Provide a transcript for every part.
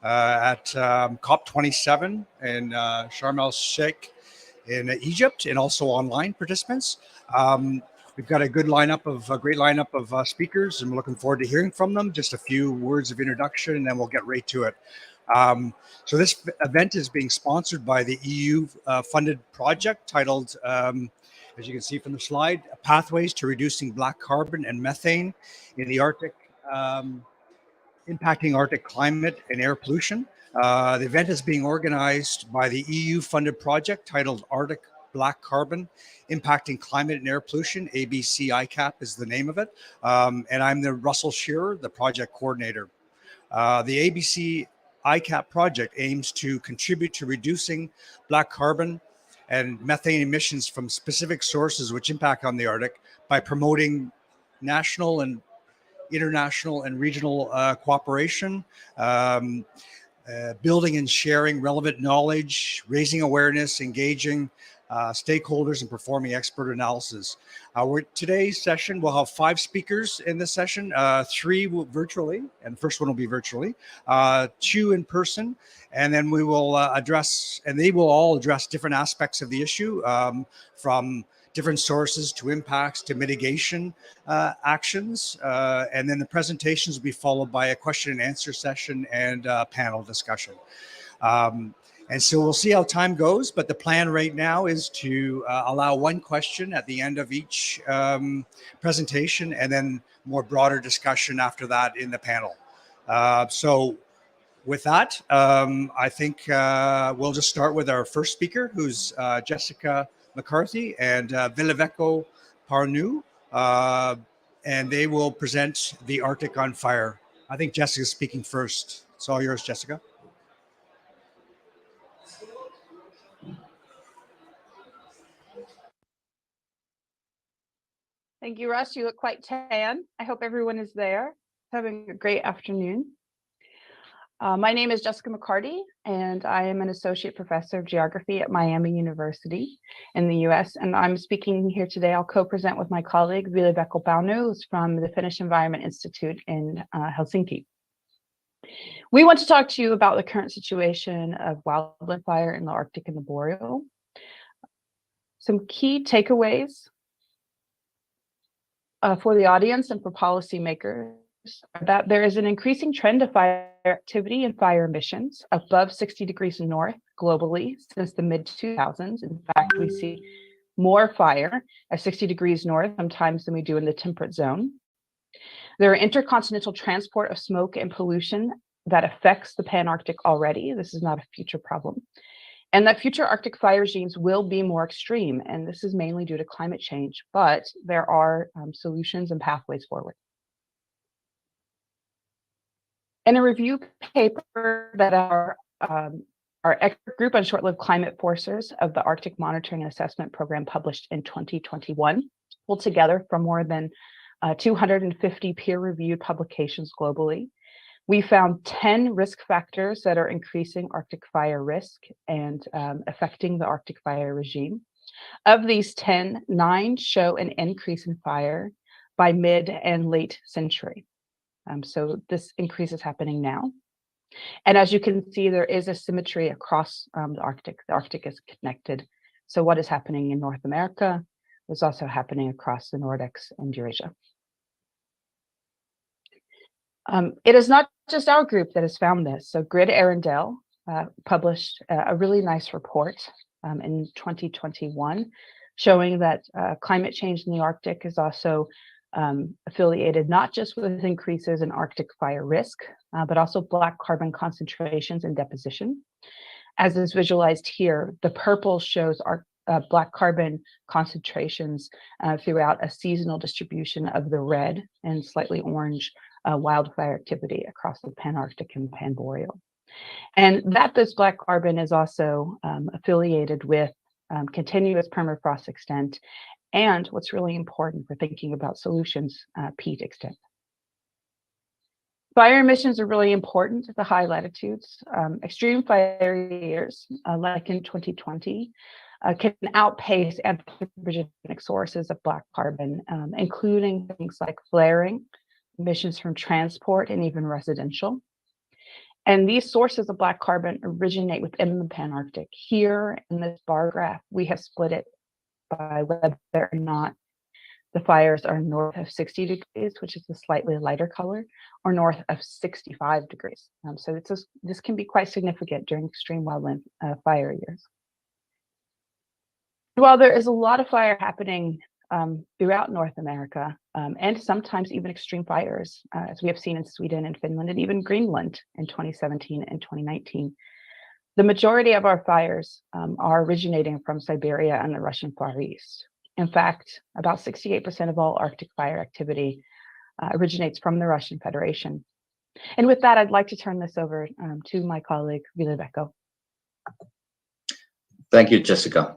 at COP27 in Sharm el Sheikh in Egypt, and also online participants. We've got a great lineup of speakers, and we're looking forward to hearing from them. Just a few words of introduction, and then we'll get right to it. So this event is being sponsored by the EU funded project titled, as you can see from the slide, Pathways to Reducing Black Carbon and Methane in the Arctic, Impacting Arctic Climate and Air Pollution. The event is being organized by the EU funded project titled Arctic Black Carbon, Impacting Climate and Air Pollution. ABC ICAP is the name of it. And I'm the Russell Shearer, the project coordinator. The ABC ICAP project aims to contribute to reducing black carbon and methane emissions from specific sources which impact on the Arctic by promoting national and international and regional cooperation, building and sharing relevant knowledge, raising awareness, engaging stakeholders, and performing expert analysis. Today's session, we'll have 5 speakers in this session, 3 virtually, and the first one will be virtually, 2 in person, and then we will they will all address different aspects of the issue, from different sources to impacts to mitigation actions. And then the presentations will be followed by a question and answer session and panel discussion. And so we'll see how time goes, but the plan right now is to allow 1 question at the end of each presentation, and then more broader discussion after that in the panel. So with that, I think we'll just start with our first speaker, who's Jessica McCarthy and Vilaveko Parnu, and they will present The Arctic on Fire. I think Jessica's speaking first. It's all yours, Jessica. Thank you, Russ. You look quite tan. I hope everyone is there, having a great afternoon. My name is Jessica McCarty, and I am an associate professor of geography at Miami University in the US. And I'm speaking here today. I'll co-present with my colleague, Vilaveko Parnu, who's from the Finnish Environment Institute in Helsinki. We want to talk to you about the current situation of wildland fire in the Arctic and the Boreal. Some key takeaways for the audience and for policymakers that there is an increasing trend of fire activity and fire emissions above 60 degrees north globally since the mid-2000s. In fact, we see more fire at 60 degrees north sometimes than we do in the temperate zone. There are intercontinental transport of smoke and pollution that affects the Pan-Arctic already. This is not a future problem. And that future Arctic fire regimes will be more extreme, and this is mainly due to climate change, but there are solutions and pathways forward. In a review paper that our expert group on short-lived climate forcers of the Arctic Monitoring and Assessment Program published in 2021, pulled together from more than 250 peer-reviewed publications globally, we found 10 risk factors that are increasing Arctic fire risk and affecting the Arctic fire regime. Of these 10, 9 show an increase in fire by mid and late century. So this increase is happening now. And as you can see, there is a symmetry across the Arctic. The Arctic is connected. So what is happening in North America is also happening across the Nordics and Eurasia. It is not just our group that has found this. So Grid Arendelle published a really nice report in 2021 showing that climate change in the Arctic is also affiliated not just with increases in Arctic fire risk, but also black carbon concentrations and deposition. As is visualized here, the purple shows our black carbon concentrations throughout a seasonal distribution of the red and slightly orange wildfire activity across the Pan-Arctic and Pan-Boreal. And that this black carbon is also affiliated with continuous permafrost extent, and what's really important for thinking about solutions, peat extent. Fire emissions are really important at the high latitudes. Extreme fire years, like in 2020, can outpace anthropogenic sources of black carbon, including things like flaring, emissions from transport, and even residential. And these sources of black carbon originate within the Panarctic. Here in this bar graph, we have split it by whether or not the fires are north of 60 degrees, which is a slightly lighter color, or north of 65 degrees. So this can be quite significant during extreme wildland fire years. While there is a lot of fire happening throughout North America, and sometimes even extreme fires, as we have seen in Sweden and Finland and even Greenland in 2017 and 2019, the majority of our fires are originating from Siberia and the Russian Far East. In fact, about 68% of all Arctic fire activity originates from the Russian Federation. And with that, I'd like to turn this over to my colleague, Ville-Pekka. Thank you, Jessica.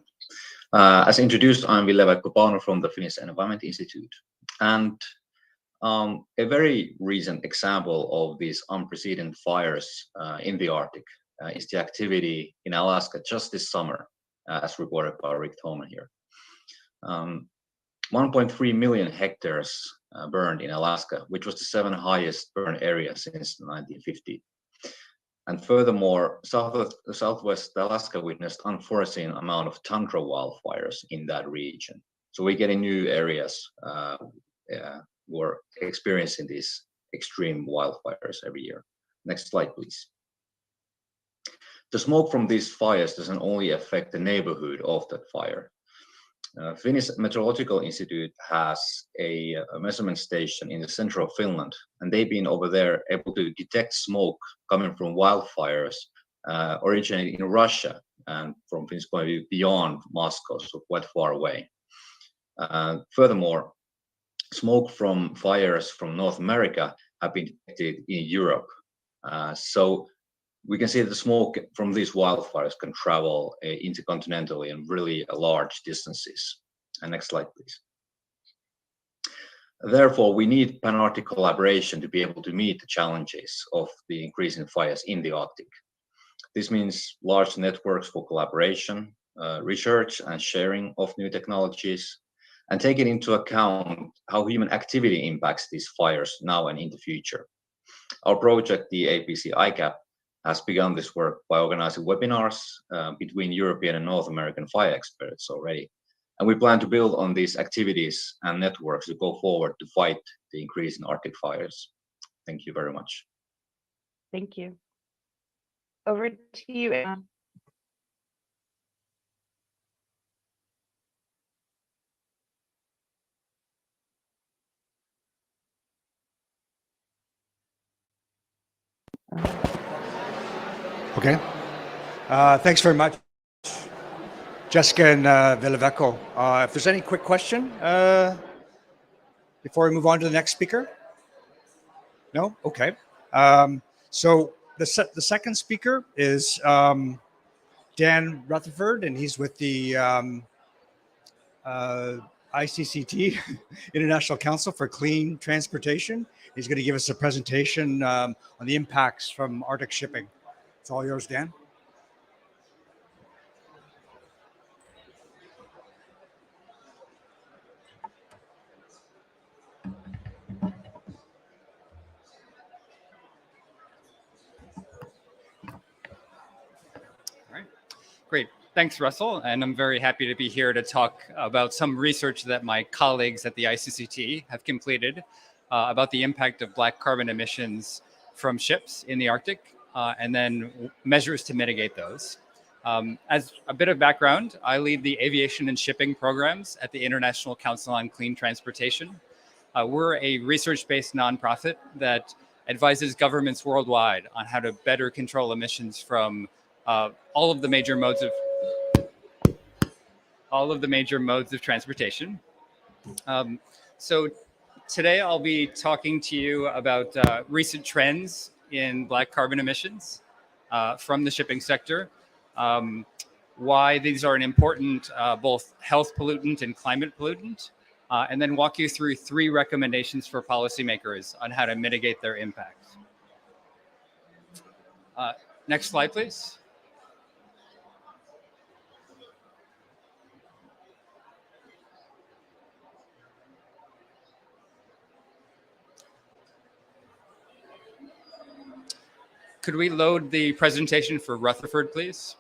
As introduced, I'm Ville-Pekka from the Finnish Environment Institute. And a very recent example of these unprecedented fires in the Arctic is the activity in Alaska just this summer, as reported by Rick Thoman here. 1.3 million hectares burned in Alaska, which was the 7th highest burn area since 1950. And furthermore, Southwest Alaska witnessed unforeseen amount of tundra wildfires in that region. So we're getting new areas who are experiencing these extreme wildfires every year. Next slide, please. The smoke from these fires doesn't only affect the neighborhood of that fire. Finnish Meteorological Institute has a measurement station in the center of Finland, and they've been over there able to detect smoke coming from wildfires originating in Russia and from Finnish point of view beyond Moscow, so quite far away. Furthermore, smoke from fires from North America have been detected in Europe. So we can see that the smoke from these wildfires can travel intercontinentally and really large distances. And next slide, please. Therefore, we need Pan-Arctic collaboration to be able to meet the challenges of the increasing fires in the Arctic. This means large networks for collaboration, research and sharing of new technologies, and taking into account how human activity impacts these fires now and in the future. Our project, the APC ICAP, has begun this work by organizing webinars between European and North American fire experts already. And we plan to build on these activities and networks to go forward to fight the increase in Arctic fires. Thank you very much. Thank you. Over to you, Anna. Okay. Thanks very much, Jessica and Ville-Pekka. If there's any quick question before we move on to the next speaker? No? Okay. So the second speaker is Dan Rutherford, and he's with the ICCT, International Council for Clean Transportation. He's going to give us a presentation on the impacts from Arctic shipping. It's all yours, Dan. Great. Thanks, Russell. And I'm very happy to be here to talk about some research that my colleagues at the ICCT have completed about the impact of black carbon emissions from ships in the Arctic, and then measures to mitigate those. As a bit of background, I lead the aviation and shipping programs at the International Council on Clean Transportation. We're a research-based nonprofit that advises governments worldwide on how to better control emissions from all of the major modes of transportation. So today I'll be talking to you about recent trends in black carbon emissions from the shipping sector, why these are an important both health pollutant and climate pollutant, and then walk you through 3 recommendations for policymakers on how to mitigate their impacts. Next slide, please. Could we load the presentation for Rutherford, please?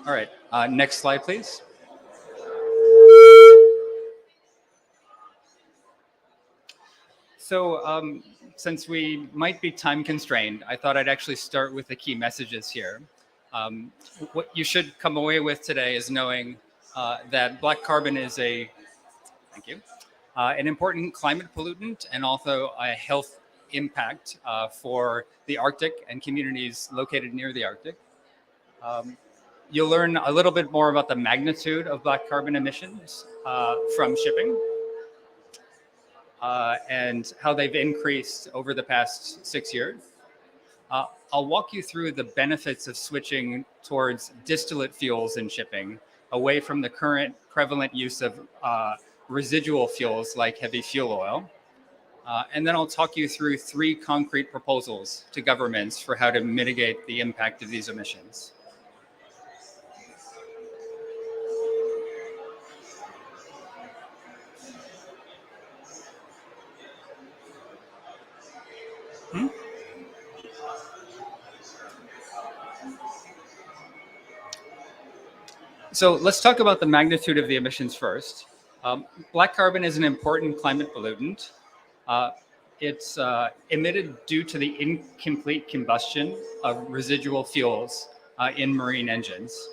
All right, next slide, please. So since we might be time constrained, I thought I'd actually start with the key messages here. What you should come away with today is knowing that black carbon is an important climate pollutant and also a health impact for the Arctic and communities located near the Arctic. You'll learn a little bit more about the magnitude of black carbon emissions from shipping and how they've increased over the past 6 years. I'll walk you through the benefits of switching towards distillate fuels in shipping, away from the current prevalent use of residual fuels like heavy fuel oil. And then I'll talk you through 3 concrete proposals to governments for how to mitigate the impact of these emissions. So let's talk about the magnitude of the emissions first. Black carbon is an important climate pollutant. It's emitted due to the incomplete combustion of residual fuels in marine engines.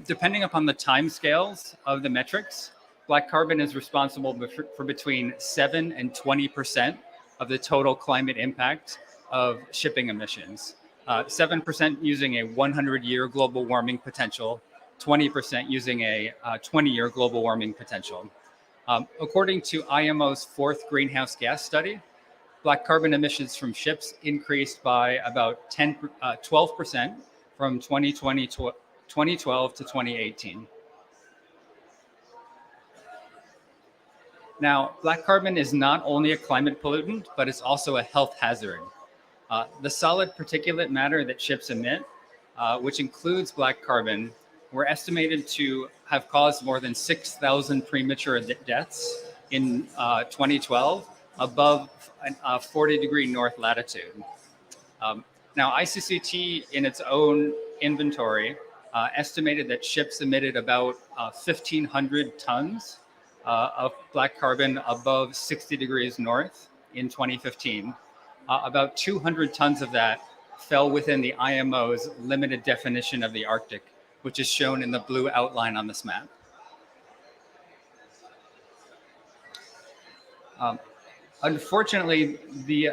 Depending upon the timescales of the metrics, black carbon is responsible for between 7 and 20% of the total climate impact of shipping emissions. 7% using a 100-year global warming potential, 20% using a 20-year global warming potential. According to IMO's 4th greenhouse gas study, black carbon emissions from ships increased by about 12% from 2012 to 2018. Now, black carbon is not only a climate pollutant, but it's also a health hazard. The solid particulate matter that ships emit, which includes black carbon, were estimated to have caused more than 6,000 premature deaths in 2012 above a 40-degree north latitude. Now, ICCT in its own inventory estimated that ships emitted about 1,500 tons of black carbon above 60 degrees north in 2015. About 200 tons of that fell within the IMO's limited definition of the Arctic, which is shown in the blue outline on this map. Unfortunately, the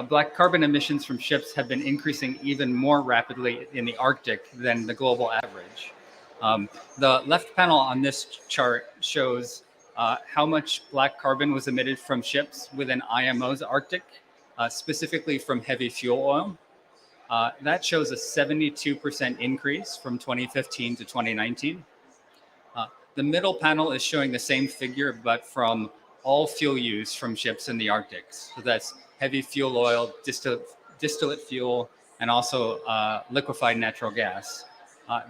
black carbon emissions from ships have been increasing even more rapidly in the Arctic than the global average. The left panel on this chart shows how much black carbon was emitted from ships within IMO's Arctic, specifically from heavy fuel oil. That shows a 72% increase from 2015 to 2019. The middle panel is showing the same figure, but from all fuel use from ships in the Arctic. So that's heavy fuel oil, distillate fuel, and also liquefied natural gas.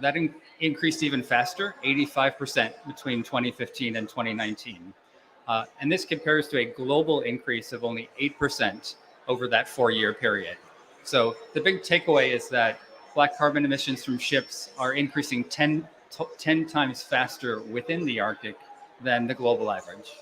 That increased even faster, 85% between 2015 and 2019. And this compares to a global increase of only 8% over that 4-year period. So the big takeaway is that black carbon emissions from ships are increasing 10 times faster within the Arctic than the global average.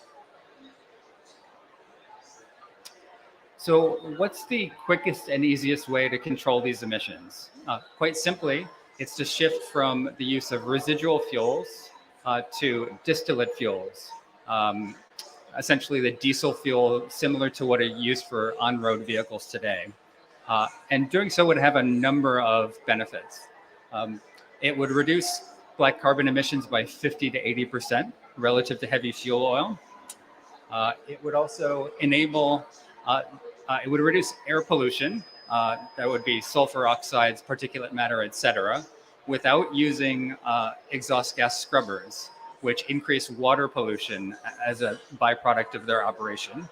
So what's the quickest and easiest way to control these emissions? Quite simply, it's to shift from the use of residual fuels to distillate fuels. Essentially the diesel fuel similar to what are used for on-road vehicles today. And doing so would have a number of benefits. It would reduce black carbon emissions by 50 to 80% relative to heavy fuel oil. It would also enable, it would reduce air pollution. That would be sulfur oxides, particulate matter, etc., without using exhaust gas scrubbers, which increase water pollution as a byproduct of their operation.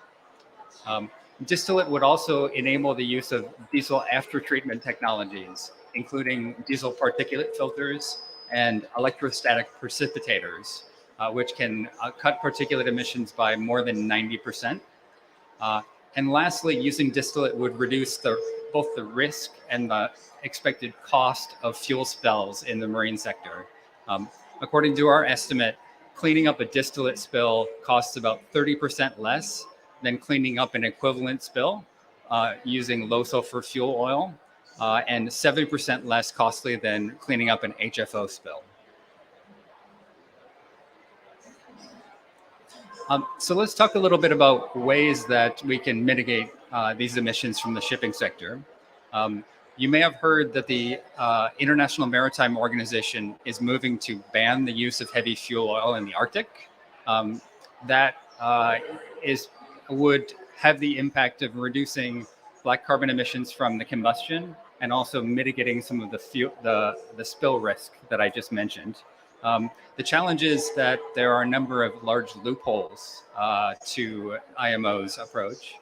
Distillate would also enable the use of diesel after-treatment technologies, including diesel particulate filters and electrostatic precipitators, which can cut particulate emissions by more than 90%. And lastly, using distillate would reduce both the risk and the expected cost of fuel spills in the marine sector. According to our estimate, cleaning up a distillate spill costs about 30% less than cleaning up an equivalent spill using low sulfur fuel oil, and 70% less costly than cleaning up an HFO spill. So let's talk a little bit about ways that we can mitigate these emissions from the shipping sector. You may have heard that the International Maritime Organization is moving to ban the use of heavy fuel oil in the Arctic. That would have the impact of reducing black carbon emissions from the combustion and also mitigating some of the spill risk that I just mentioned. The challenge is that there are a number of large loopholes to IMO's approach.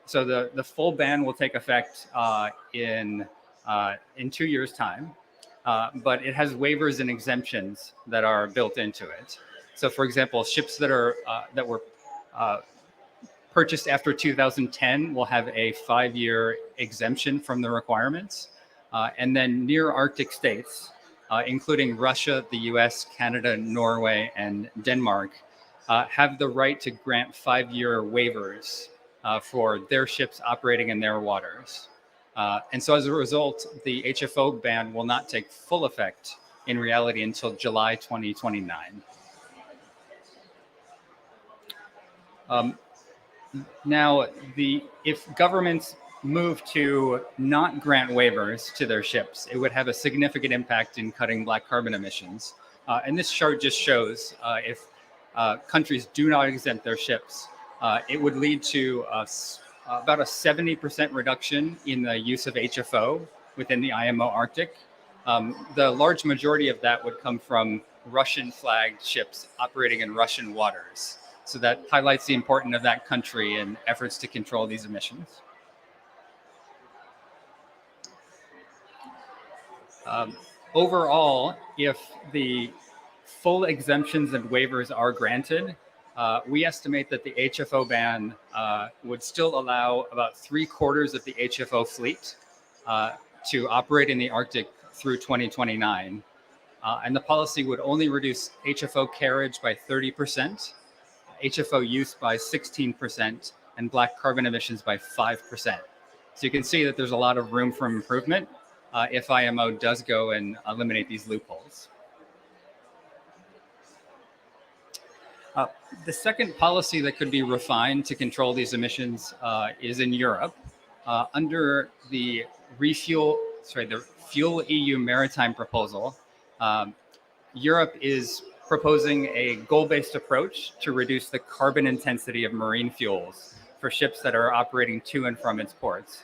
So the full ban will take effect in 2 years' time, but it has waivers and exemptions that are built into it. So, for example, ships that were purchased after 2010 will have a 5-year exemption from the requirements, and then near Arctic states, including Russia, the US, Canada, Norway, and Denmark, have the right to grant 5-year waivers for their ships operating in their waters. And so as a result, the HFO ban will not take full effect in reality until July 2029. Now, if governments move to not grant waivers to their ships, it would have a significant impact in cutting black carbon emissions. And this chart just shows if countries do not exempt their ships, it would lead to about a 70% reduction in the use of HFO within the IMO Arctic. The large majority of that would come from Russian-flagged ships operating in Russian waters. So that highlights the importance of that country in efforts to control these emissions. Overall, if the full exemptions and waivers are granted, we estimate that the HFO ban would still allow about 3/4 of the HFO fleet to operate in the Arctic through 2029. And the policy would only reduce HFO carriage by 30%, HFO use by 16%, and black carbon emissions by 5%. So you can see that there's a lot of room for improvement if IMO does go and eliminate these loopholes. The second policy that could be refined to control these emissions is in Europe. Under the Fuel EU Maritime proposal, Europe is proposing a goal-based approach to reduce the carbon intensity of marine fuels for ships that are operating to and from its ports.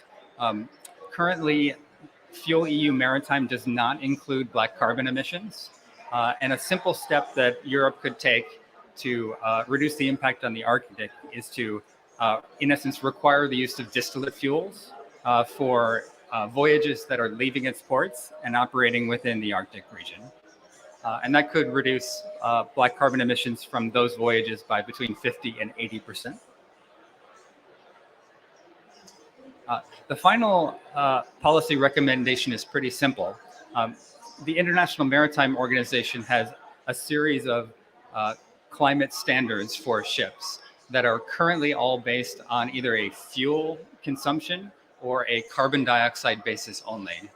Currently, Fuel EU Maritime does not include black carbon emissions, and a simple step that Europe could take to reduce the impact on the Arctic is to, in essence, require the use of distillate fuels for voyages that are leaving its ports and operating within the Arctic region. And that could reduce black carbon emissions from those voyages by between 50 and 80%. The final policy recommendation is pretty simple. The International Maritime Organization has a series of climate standards for ships that are currently all based on either a fuel consumption or a carbon dioxide basis only.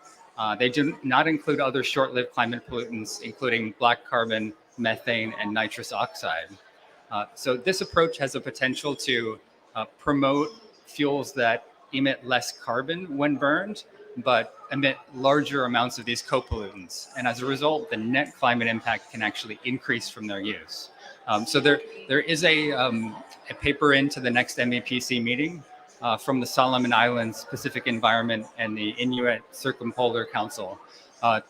They do not include other short-lived climate pollutants, including black carbon, methane, and nitrous oxide. So this approach has a potential to promote fuels that emit less carbon when burned, but emit larger amounts of these co-pollutants. And as a result, the net climate impact can actually increase from their use. So there is a paper into the next MEPC meeting from the Solomon Islands Pacific Environment and the Inuit Circumpolar Council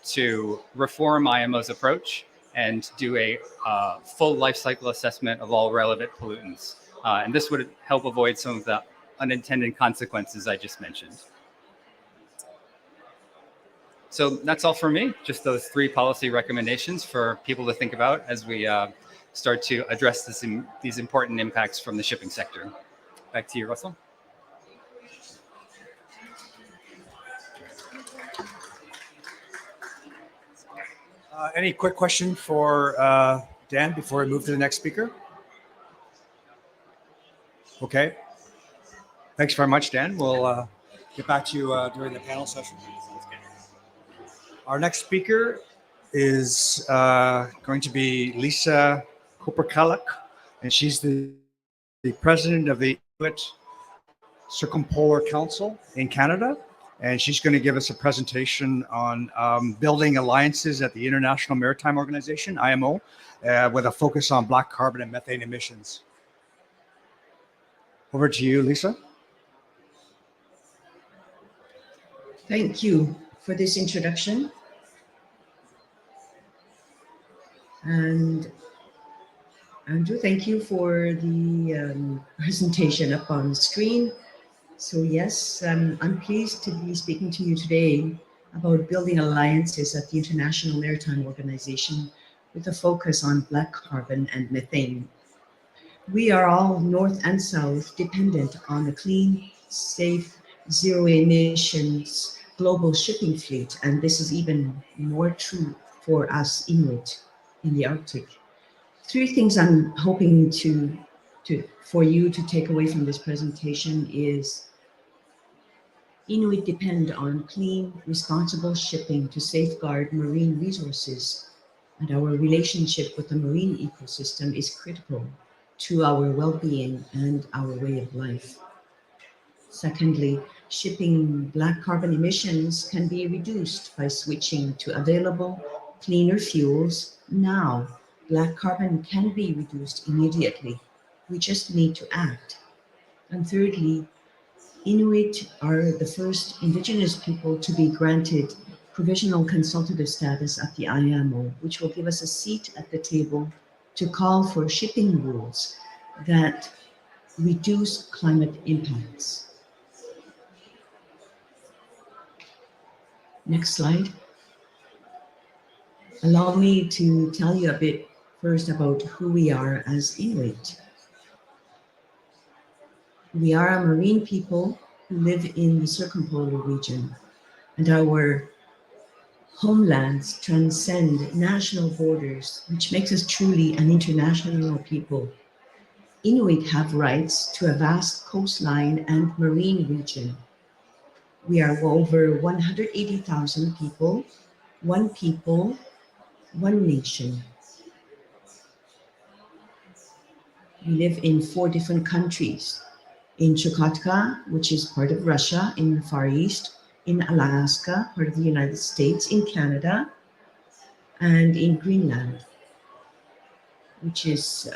to reform IMO's approach and do a full life cycle assessment of all relevant pollutants. And this would help avoid some of the unintended consequences I just mentioned. So that's all for me. Just those 3 policy recommendations for people to think about as we start to address these important impacts from the shipping sector. Back to you, Russell. Any quick question for Dan before we move to the next speaker? Okay. Thanks very much, Dan. We'll get back to you during the panel session. Our next speaker is going to be Lisa Koperkaluk, and she's the president of the Inuit Circumpolar Council in Canada. And she's going to give us a presentation on building alliances at the International Maritime Organization, IMO, with a focus on black carbon and methane emissions. Over to you, Lisa. Thank you for this introduction. And Andrew, thank you for the presentation up on the screen. So yes, I'm pleased to be speaking to you today about building alliances at the International Maritime Organization with a focus on black carbon and methane. We are all North and South dependent on a clean, safe, zero emissions global shipping fleet, and this is even more true for us Inuit in the Arctic. 3 things I'm hoping for you to take away from this presentation is Inuit depend on clean, responsible shipping to safeguard marine resources, and our relationship with the marine ecosystem is critical to our well-being and our way of life. Secondly, shipping black carbon emissions can be reduced by switching to available, cleaner fuels now. Black carbon can be reduced immediately. We just need to act. And thirdly, Inuit are the first Indigenous people to be granted provisional consultative status at the IMO, which will give us a seat at the table to call for shipping rules that reduce climate impacts. Next slide. Allow me to tell you a bit first about who we are as Inuit. We are a marine people who live in the circumpolar region, and our homelands transcend national borders, which makes us truly an international people. Inuit have rights to a vast coastline and marine region. We are over 180,000 people, one nation. We live in 4 different countries. In Chukotka, which is part of Russia in the Far East, in Alaska, part of the United States, in Canada, and in Greenland, which is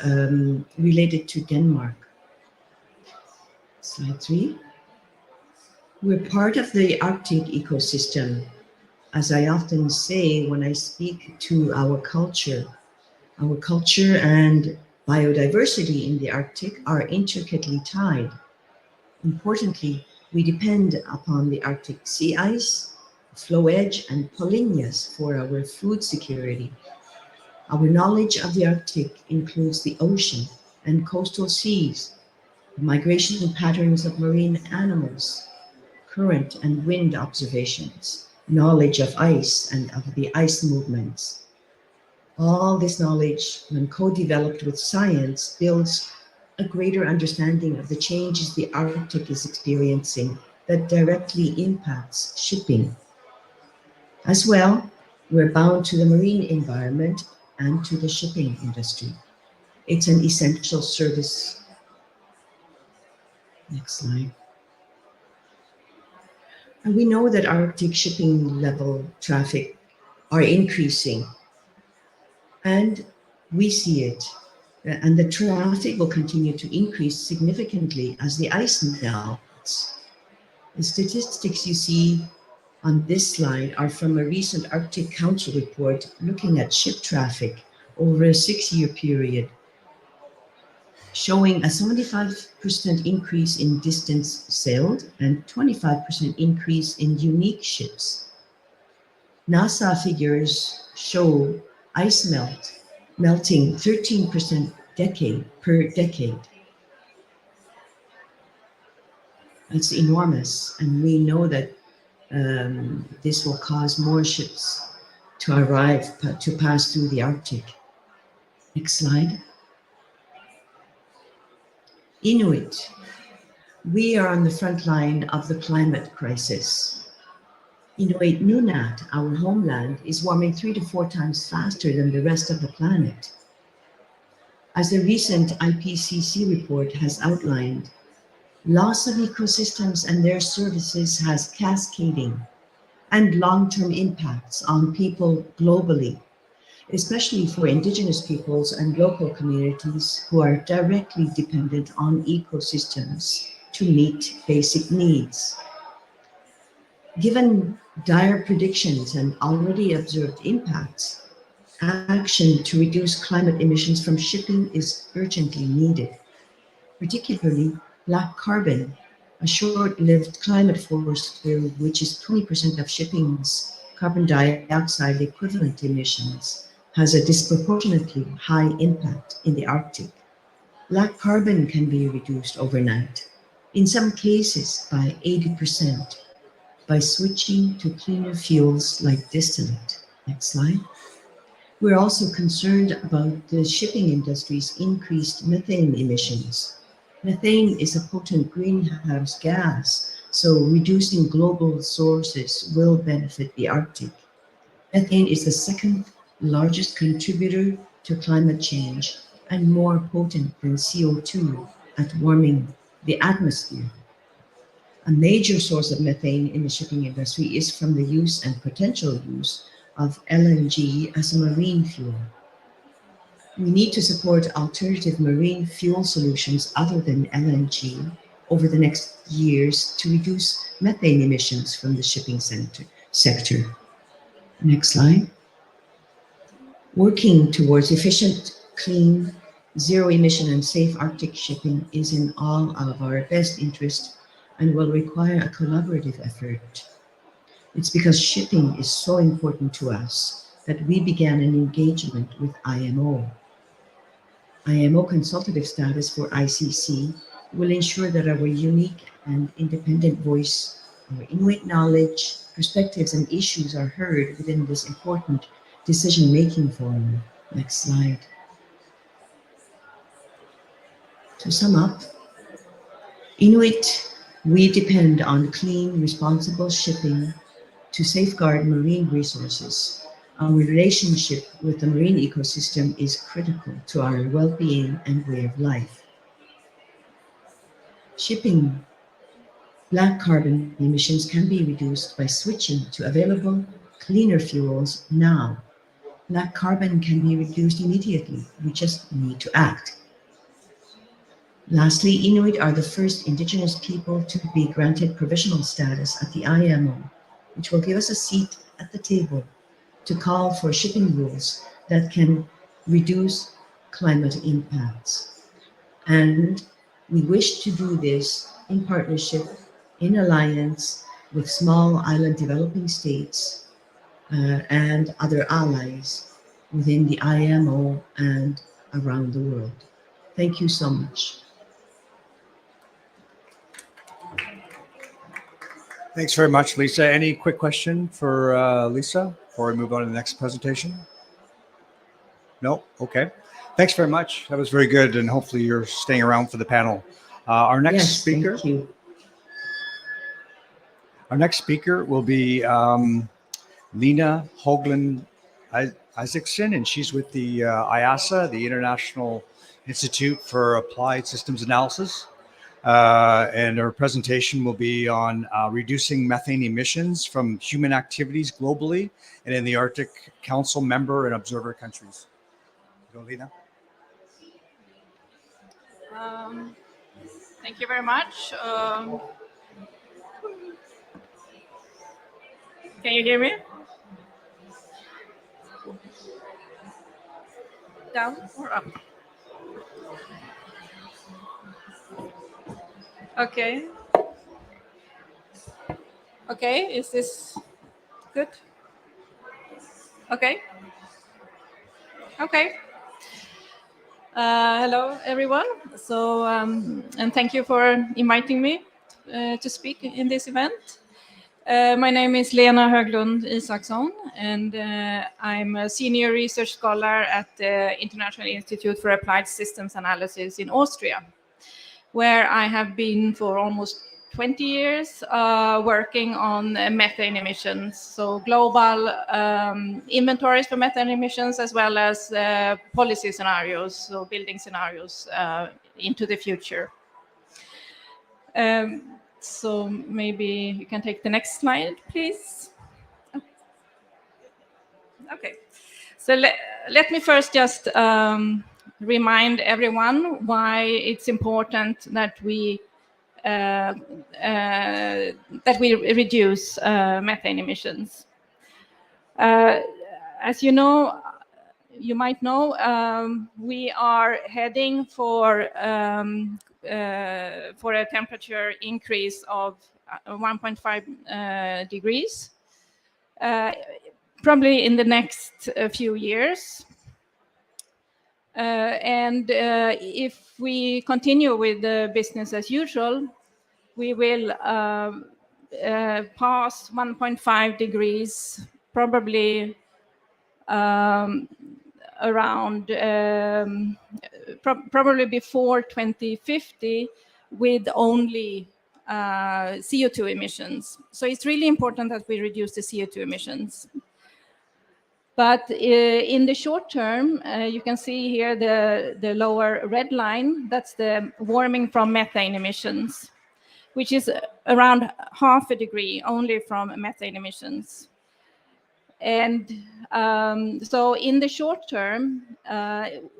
related to Denmark. Slide 3. We're part of the Arctic ecosystem. As I often say when I speak to our culture and biodiversity in the Arctic are intricately tied. Importantly, we depend upon the Arctic sea ice, floe edge, and polynyas for our food security. Our knowledge of the Arctic includes the ocean and coastal seas, the migration patterns of marine animals, current and wind observations, knowledge of ice and of the ice movements. All this knowledge, when co-developed with science, builds a greater understanding of the changes the Arctic is experiencing that directly impacts shipping. As well, we're bound to the marine environment and to the shipping industry. It's an essential service. Next slide. And we know that Arctic shipping level traffic are increasing, and we see it. And the traffic will continue to increase significantly as the ice melts. The statistics you see on this slide are from a recent Arctic Council report looking at ship traffic over a 6-year period, showing a 75% increase in distance sailed and 25% increase in unique ships. NASA figures show ice melting 13% decade per decade. That's enormous, and we know that this will cause more ships to arrive, to pass through the Arctic. Next slide. Inuit. We are on the front line of the climate crisis. Inuit Nunat, our homeland, is warming 3 to 4 times faster than the rest of the planet. As the recent IPCC report has outlined, loss of ecosystems and their services has cascading and long-term impacts on people globally, especially for Indigenous peoples and local communities who are directly dependent on ecosystems to meet basic needs. Given dire predictions and already observed impacts, action to reduce climate emissions from shipping is urgently needed, particularly black carbon, a short-lived climate force which is 20% of shipping's carbon dioxide equivalent emissions, has a disproportionately high impact in the Arctic. Black carbon can be reduced overnight, in some cases by 80%, by switching to cleaner fuels like distillate. Next slide. We're also concerned about the shipping industry's increased methane emissions. Methane is a potent greenhouse gas, so reducing global sources will benefit the Arctic. Methane is the second largest contributor to climate change and more potent than CO2 at warming the atmosphere. A major source of methane in the shipping industry is from the use and potential use of LNG as a marine fuel. We need to support alternative marine fuel solutions other than LNG over the next years to reduce methane emissions from the shipping sector. Next slide. Working towards efficient, clean, zero emission and safe Arctic shipping is in all of our best interest and will require a collaborative effort. It's because shipping is so important to us that we began an engagement with IMO. IMO consultative status for ICC will ensure that our unique and independent voice, our Inuit knowledge, perspectives, and issues are heard within this important decision-making forum. Next slide. To sum up, Inuit, we depend on clean, responsible shipping to safeguard marine resources. Our relationship with the marine ecosystem is critical to our well-being and way of life. Shipping black carbon emissions can be reduced by switching to available, cleaner fuels now. Black carbon can be reduced immediately. We just need to act. Lastly, Inuit are the first Indigenous people to be granted provisional status at the IMO, which will give us a seat at the table to call for shipping rules that can reduce climate impacts. And we wish to do this in partnership, in alliance with small island developing states and other allies within the IMO and around the world. Thank you so much. Thanks very much, Lisa. Any quick question for Lisa before we move on to the next presentation? No? Okay. Thanks very much. That was very good, and hopefully you're staying around for the panel. Our next speaker. Thank you. Our next speaker will be Lena Hoagland Isaacson, and she's with the IASA, the International Institute for Applied Systems Analysis. And her presentation will be on reducing methane emissions from human activities globally and in the Arctic Council member and observer countries. Go, Lena. Thank you very much. Can you hear me? Down or up? Okay. Okay, is this good? Okay. Okay. Hello, everyone. So, and thank you for inviting me to speak in this event. My name is Lena Höglund Isaksson, and I'm a senior research scholar at the International Institute for Applied Systems Analysis in Austria, where I have been for almost 20 years working on methane emissions, so global inventories for methane emissions, as well as policy scenarios, so building scenarios into the future. So maybe you can take the next slide, please. Okay, so let me first just remind everyone why it's important that we reduce methane emissions. As you know, you might know, we are heading for a temperature increase of 1.5 degrees, probably in the next few years. And if we continue with the business as usual, we will pass 1.5 degrees probably around probably before 2050 with only CO2 emissions. So it's really important that we reduce the CO2 emissions. But in the short term, you can see here the lower red line, that's the warming from methane emissions, which is around half a degree only from methane emissions. And so in the short term,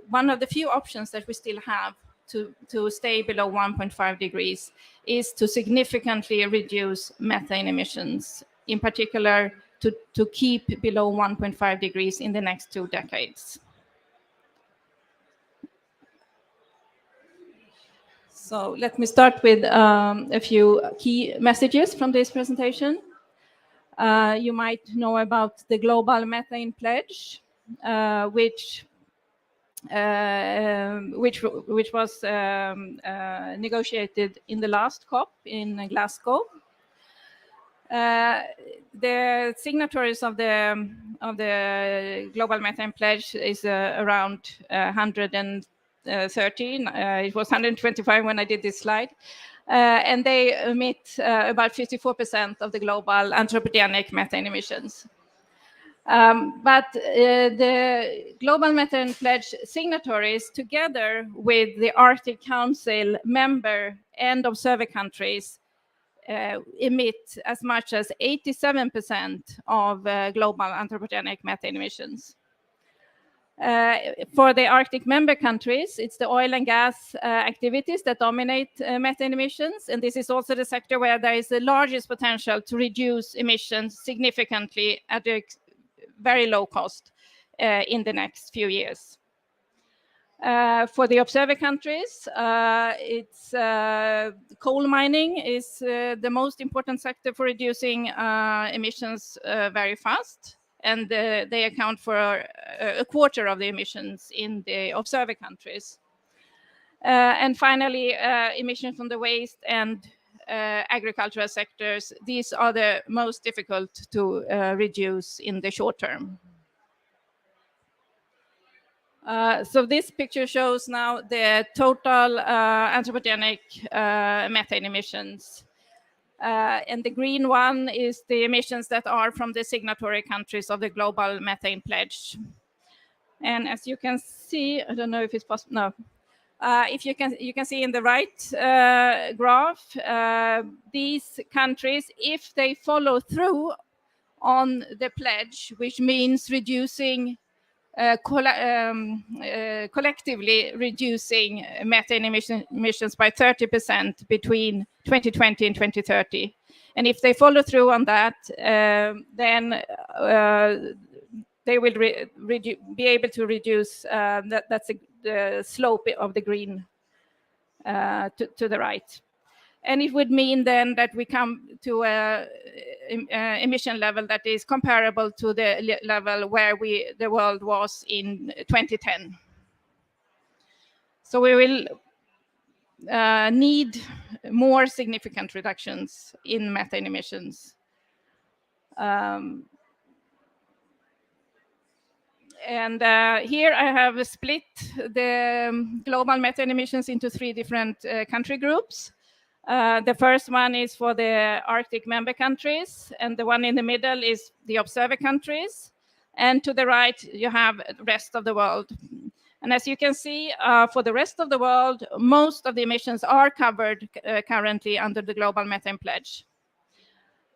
one of the few options that we still have to stay below 1.5 degrees is to significantly reduce methane emissions, in particular to keep below 1.5 degrees in the next 2 decades. So let me start with a few key messages from this presentation. You might know about the Global Methane Pledge, which was negotiated in the last COP in Glasgow. The signatories of the Global Methane Pledge is around 113. It was 125 when I did this slide. And they emit about 54% of the global anthropogenic methane emissions. But the Global Methane Pledge signatories, together with the Arctic Council member and observer countries, emit as much as 87% of global anthropogenic methane emissions. For the Arctic member countries, it's the oil and gas activities that dominate methane emissions, and this is also the sector where there is the largest potential to reduce emissions significantly at a very low cost in the next few years. For the observer countries, it's coal mining is the most important sector for reducing emissions very fast, and they account for a quarter of the emissions in the observer countries. And finally, emissions from the waste and agricultural sectors, these are the most difficult to reduce in the short term. So this picture shows now the total anthropogenic methane emissions. And the green one is the emissions that are from the signatory countries of the Global Methane Pledge. And as you can see, I don't know if it's possible, no. If you can see in the right graph, these countries, if they follow through on the pledge, which means reducing collectively reducing methane emissions by 30% between 2020 and 2030. And if they follow through on that, then they will be able to reduce, that's the slope of the green to the right. And it would mean then that we come to a emission level that is comparable to the level where the world was in 2010. So we will need more significant reductions in methane emissions. And here I have split the global methane emissions into 3 different country groups. The first one is for the Arctic member countries, and the one in the middle is the observer countries. And to the right, you have the rest of the world. And as you can see, for the rest of the world, most of the emissions are covered currently under the Global Methane Pledge.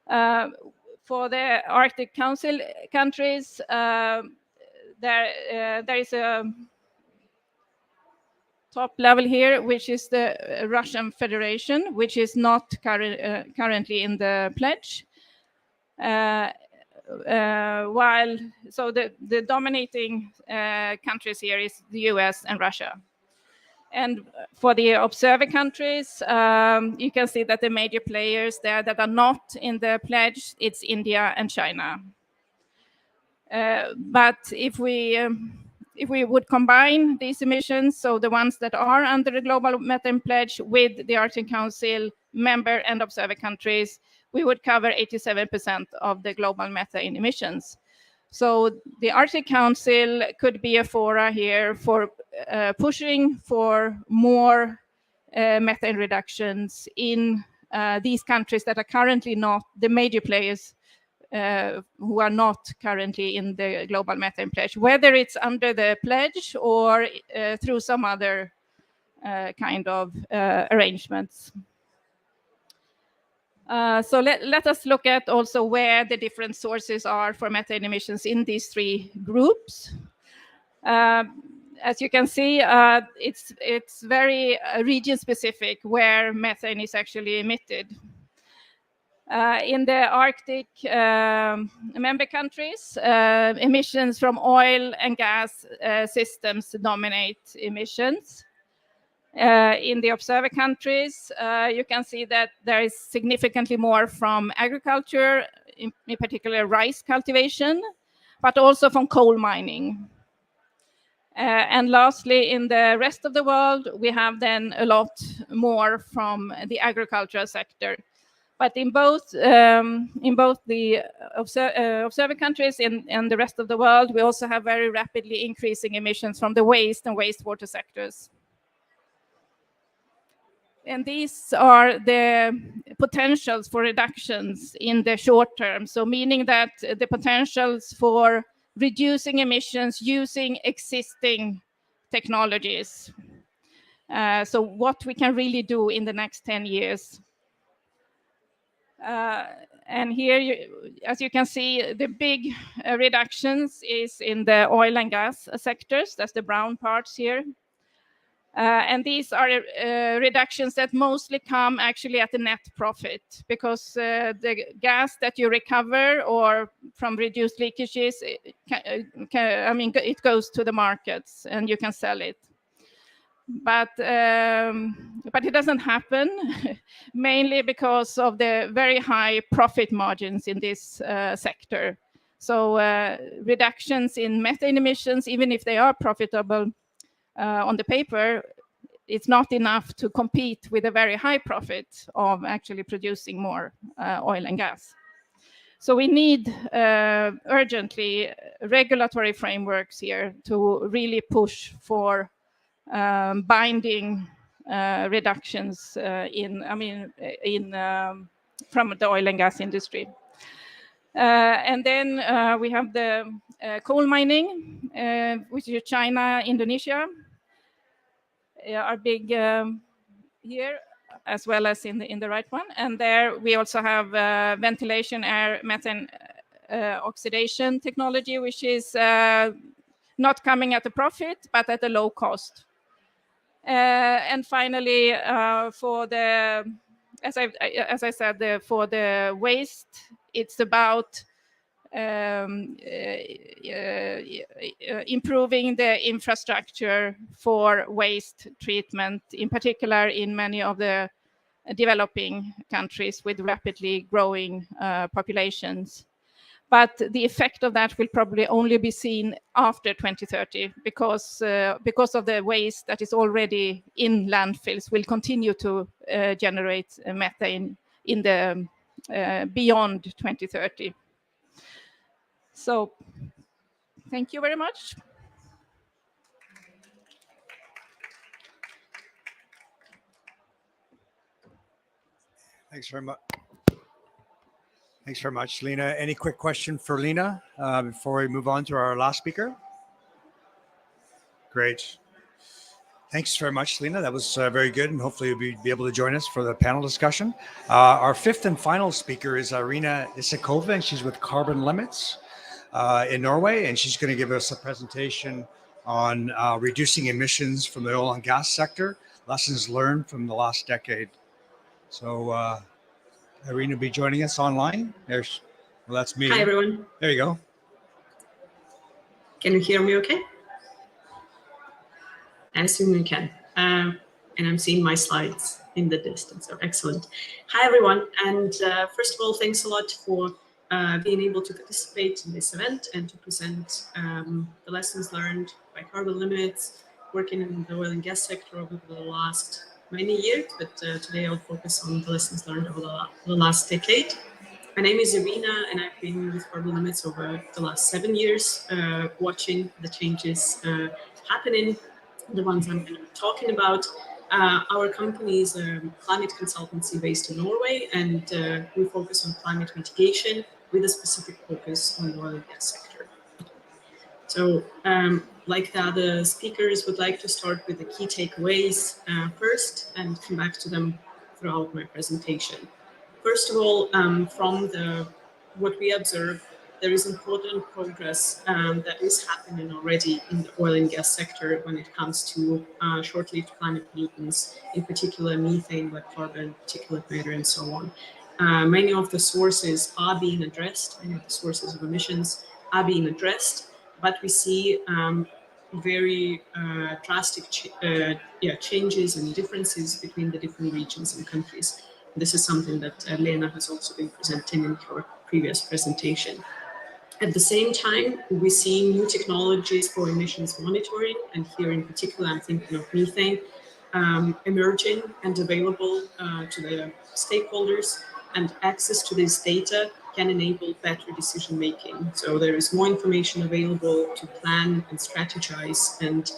For the Arctic Council countries, there is a top level here, which is the Russian Federation, which is not currently in the pledge. So the dominating countries here is the US and Russia. And for the observer countries, you can see that the major players there that are not in the pledge, it's India and China. But if we would combine these emissions, so the ones that are under the Global Methane Pledge with the Arctic Council member and observer countries, we would cover 87% of the global methane emissions. So the Arctic Council could be a fora here for pushing for more methane reductions in these countries that are currently not the major players who are not currently in the Global Methane Pledge, whether it's under the pledge or through some other kind of arrangements. So let us look at also where the different sources are for methane emissions in these 3 groups. As you can see, it's very region specific where methane is actually emitted. In the Arctic member countries, emissions from oil and gas systems dominate emissions. In the observer countries, you can see that there is significantly more from agriculture, in particular rice cultivation, but also from coal mining. And lastly, in the rest of the world, we have then a lot more from the agricultural sector. But in both the observer countries and the rest of the world, we also have very rapidly increasing emissions from the waste and wastewater sectors. And these are the potentials for reductions in the short term. So meaning that the potentials for reducing emissions using existing technologies. So what we can really do in the next 10 years. And here, as you can see, the big reductions is in the oil and gas sectors. That's the brown parts here. And these are reductions that mostly come actually at the net profit, because the gas that you recover or from reduced leakages, it goes to the markets and you can sell it. But it doesn't happen, mainly because of the very high profit margins in this sector. So reductions in methane emissions, even if they are profitable on the paper, it's not enough to compete with a very high profit of actually producing more oil and gas. So we need urgently regulatory frameworks here to really push for binding reductions from the oil and gas industry. And then we have the coal mining, which is China, Indonesia, are big here, as well as in the right one. And there we also have ventilation air methane oxidation technology, which is not coming at a profit, but at a low cost. And finally, for the, as I said, for the waste, it's about improving the infrastructure for waste treatment, in particular in many of the developing countries with rapidly growing populations. But the effect of that will probably only be seen after 2030 because of the waste that is already in landfills will continue to generate methane in the beyond 2030. So thank you very much. Thanks very much. Thanks very much, Lena. Any quick question for Lena before we move on to our last speaker? Great. Thanks very much, Lena. That was very good, and hopefully you'll be able to join us for the panel discussion. Our fifth and final speaker is Irina Isakova, and she's with Carbon Limits in Norway, and she's going to give us a presentation on reducing emissions from the oil and gas sector, lessons learned from the last decade. So Irina will be joining us online. Well, that's me. Hi, everyone. There you go. Can you hear me okay? I assume you can. And I'm seeing my slides in the distance, so excellent. Hi, everyone. And first of all, thanks a lot for being able to participate in this event and to present the lessons learned by Carbon Limits, working in the oil and gas sector over the last many years, but today I'll focus on the lessons learned over the last decade. My name is Irina, and I've been with Carbon Limits over the last 7 years, watching the changes happening, the ones I'm going to be talking about. Our company is a climate consultancy based in Norway, and we focus on climate mitigation with a specific focus on the oil and gas sector. So, like the other speakers, would like to start with the key takeaways first and come back to them throughout my presentation. First of all, from what we observe, there is important progress that is happening already in the oil and gas sector when it comes to short-lived climate pollutants, in particular methane, black carbon, particulate matter, and so on. Many of the sources are being addressed, many of the sources of emissions are being addressed, but we see very drastic changes and differences between the different regions and countries. This is something that Lena has also been presenting in her previous presentation. At the same time, we see new technologies for emissions monitoring, and here in particular, I'm thinking of methane, emerging and available to the stakeholders, and access to this data can enable better decision making. So there is more information available to plan and strategize and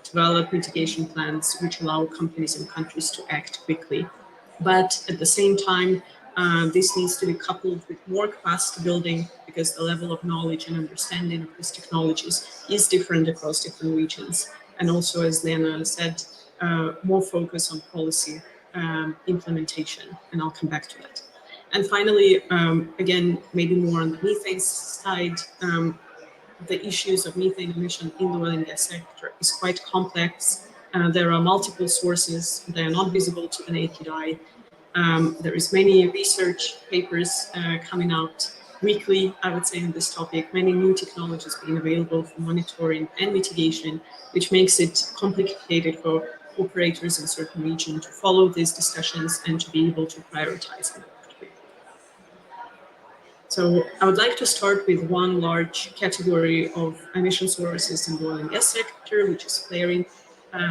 develop mitigation plans which allow companies and countries to act quickly. But at the same time, this needs to be coupled with more capacity building because the level of knowledge and understanding of these technologies is different across different regions. And also, as Lena said, more focus on policy implementation, and I'll come back to that. And finally, again, maybe more on the methane side, the issues of methane emission in the oil and gas sector is quite complex. There are multiple sources. They are not visible to the naked eye. There is many research papers coming out weekly, I would say, on this topic, many new technologies being available for monitoring and mitigation, which makes it complicated for operators in certain regions to follow these discussions and to be able to prioritize them. So I would like to start with one large category of emission sources in the oil and gas sector, which is flaring,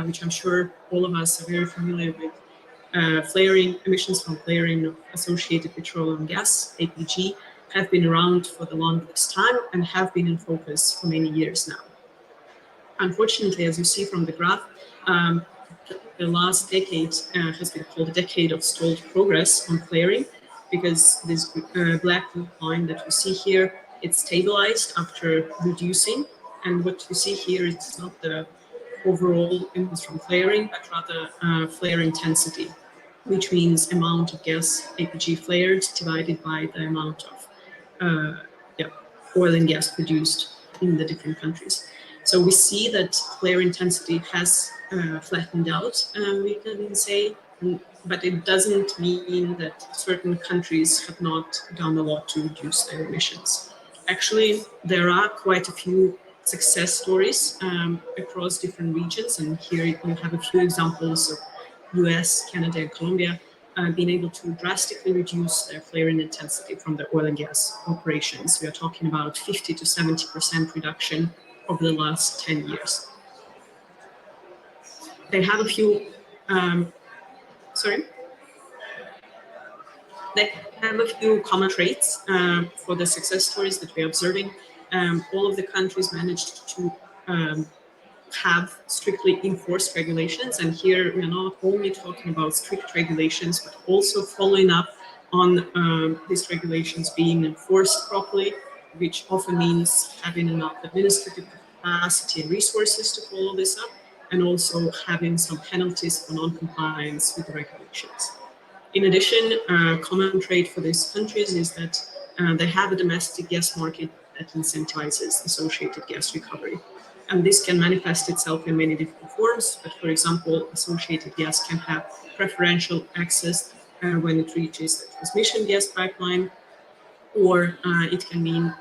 which I'm sure all of us are very familiar with. Flaring, emissions from flaring of associated petroleum and gas, APG, have been around for the longest time and have been in focus for many years now. Unfortunately, as you see from the graph, the last decade has been called a decade of stalled progress on flaring, because this black line that you see here, it's stabilized after reducing. And what you see here is not the overall emissions from flaring, but rather flare intensity, which means amount of gas APG flared divided by the amount of oil and gas produced in the different countries. So we see that flare intensity has flattened out, we can say, but it doesn't mean that certain countries have not done a lot to reduce their emissions. Actually, there are quite a few success stories across different regions, and here you have a few examples of US, Canada, and Colombia been able to drastically reduce their flaring intensity from their oil and gas operations. We are talking about 50 to 70% reduction over the last 10 years. They have a few, They have a few common traits for the success stories that we're observing. All of the countries managed to have strictly enforced regulations. And here we're not only talking about strict regulations, but also following up on these regulations being enforced properly, which often means having enough administrative capacity and resources to follow this up, and also having some penalties for non-compliance with the regulations. In addition, common trait for these countries is that they have a domestic gas market that incentivizes associated gas recovery. And this can manifest itself in many different forms. But for example, associated gas can have preferential access when it reaches the transmission gas pipeline, or it can mean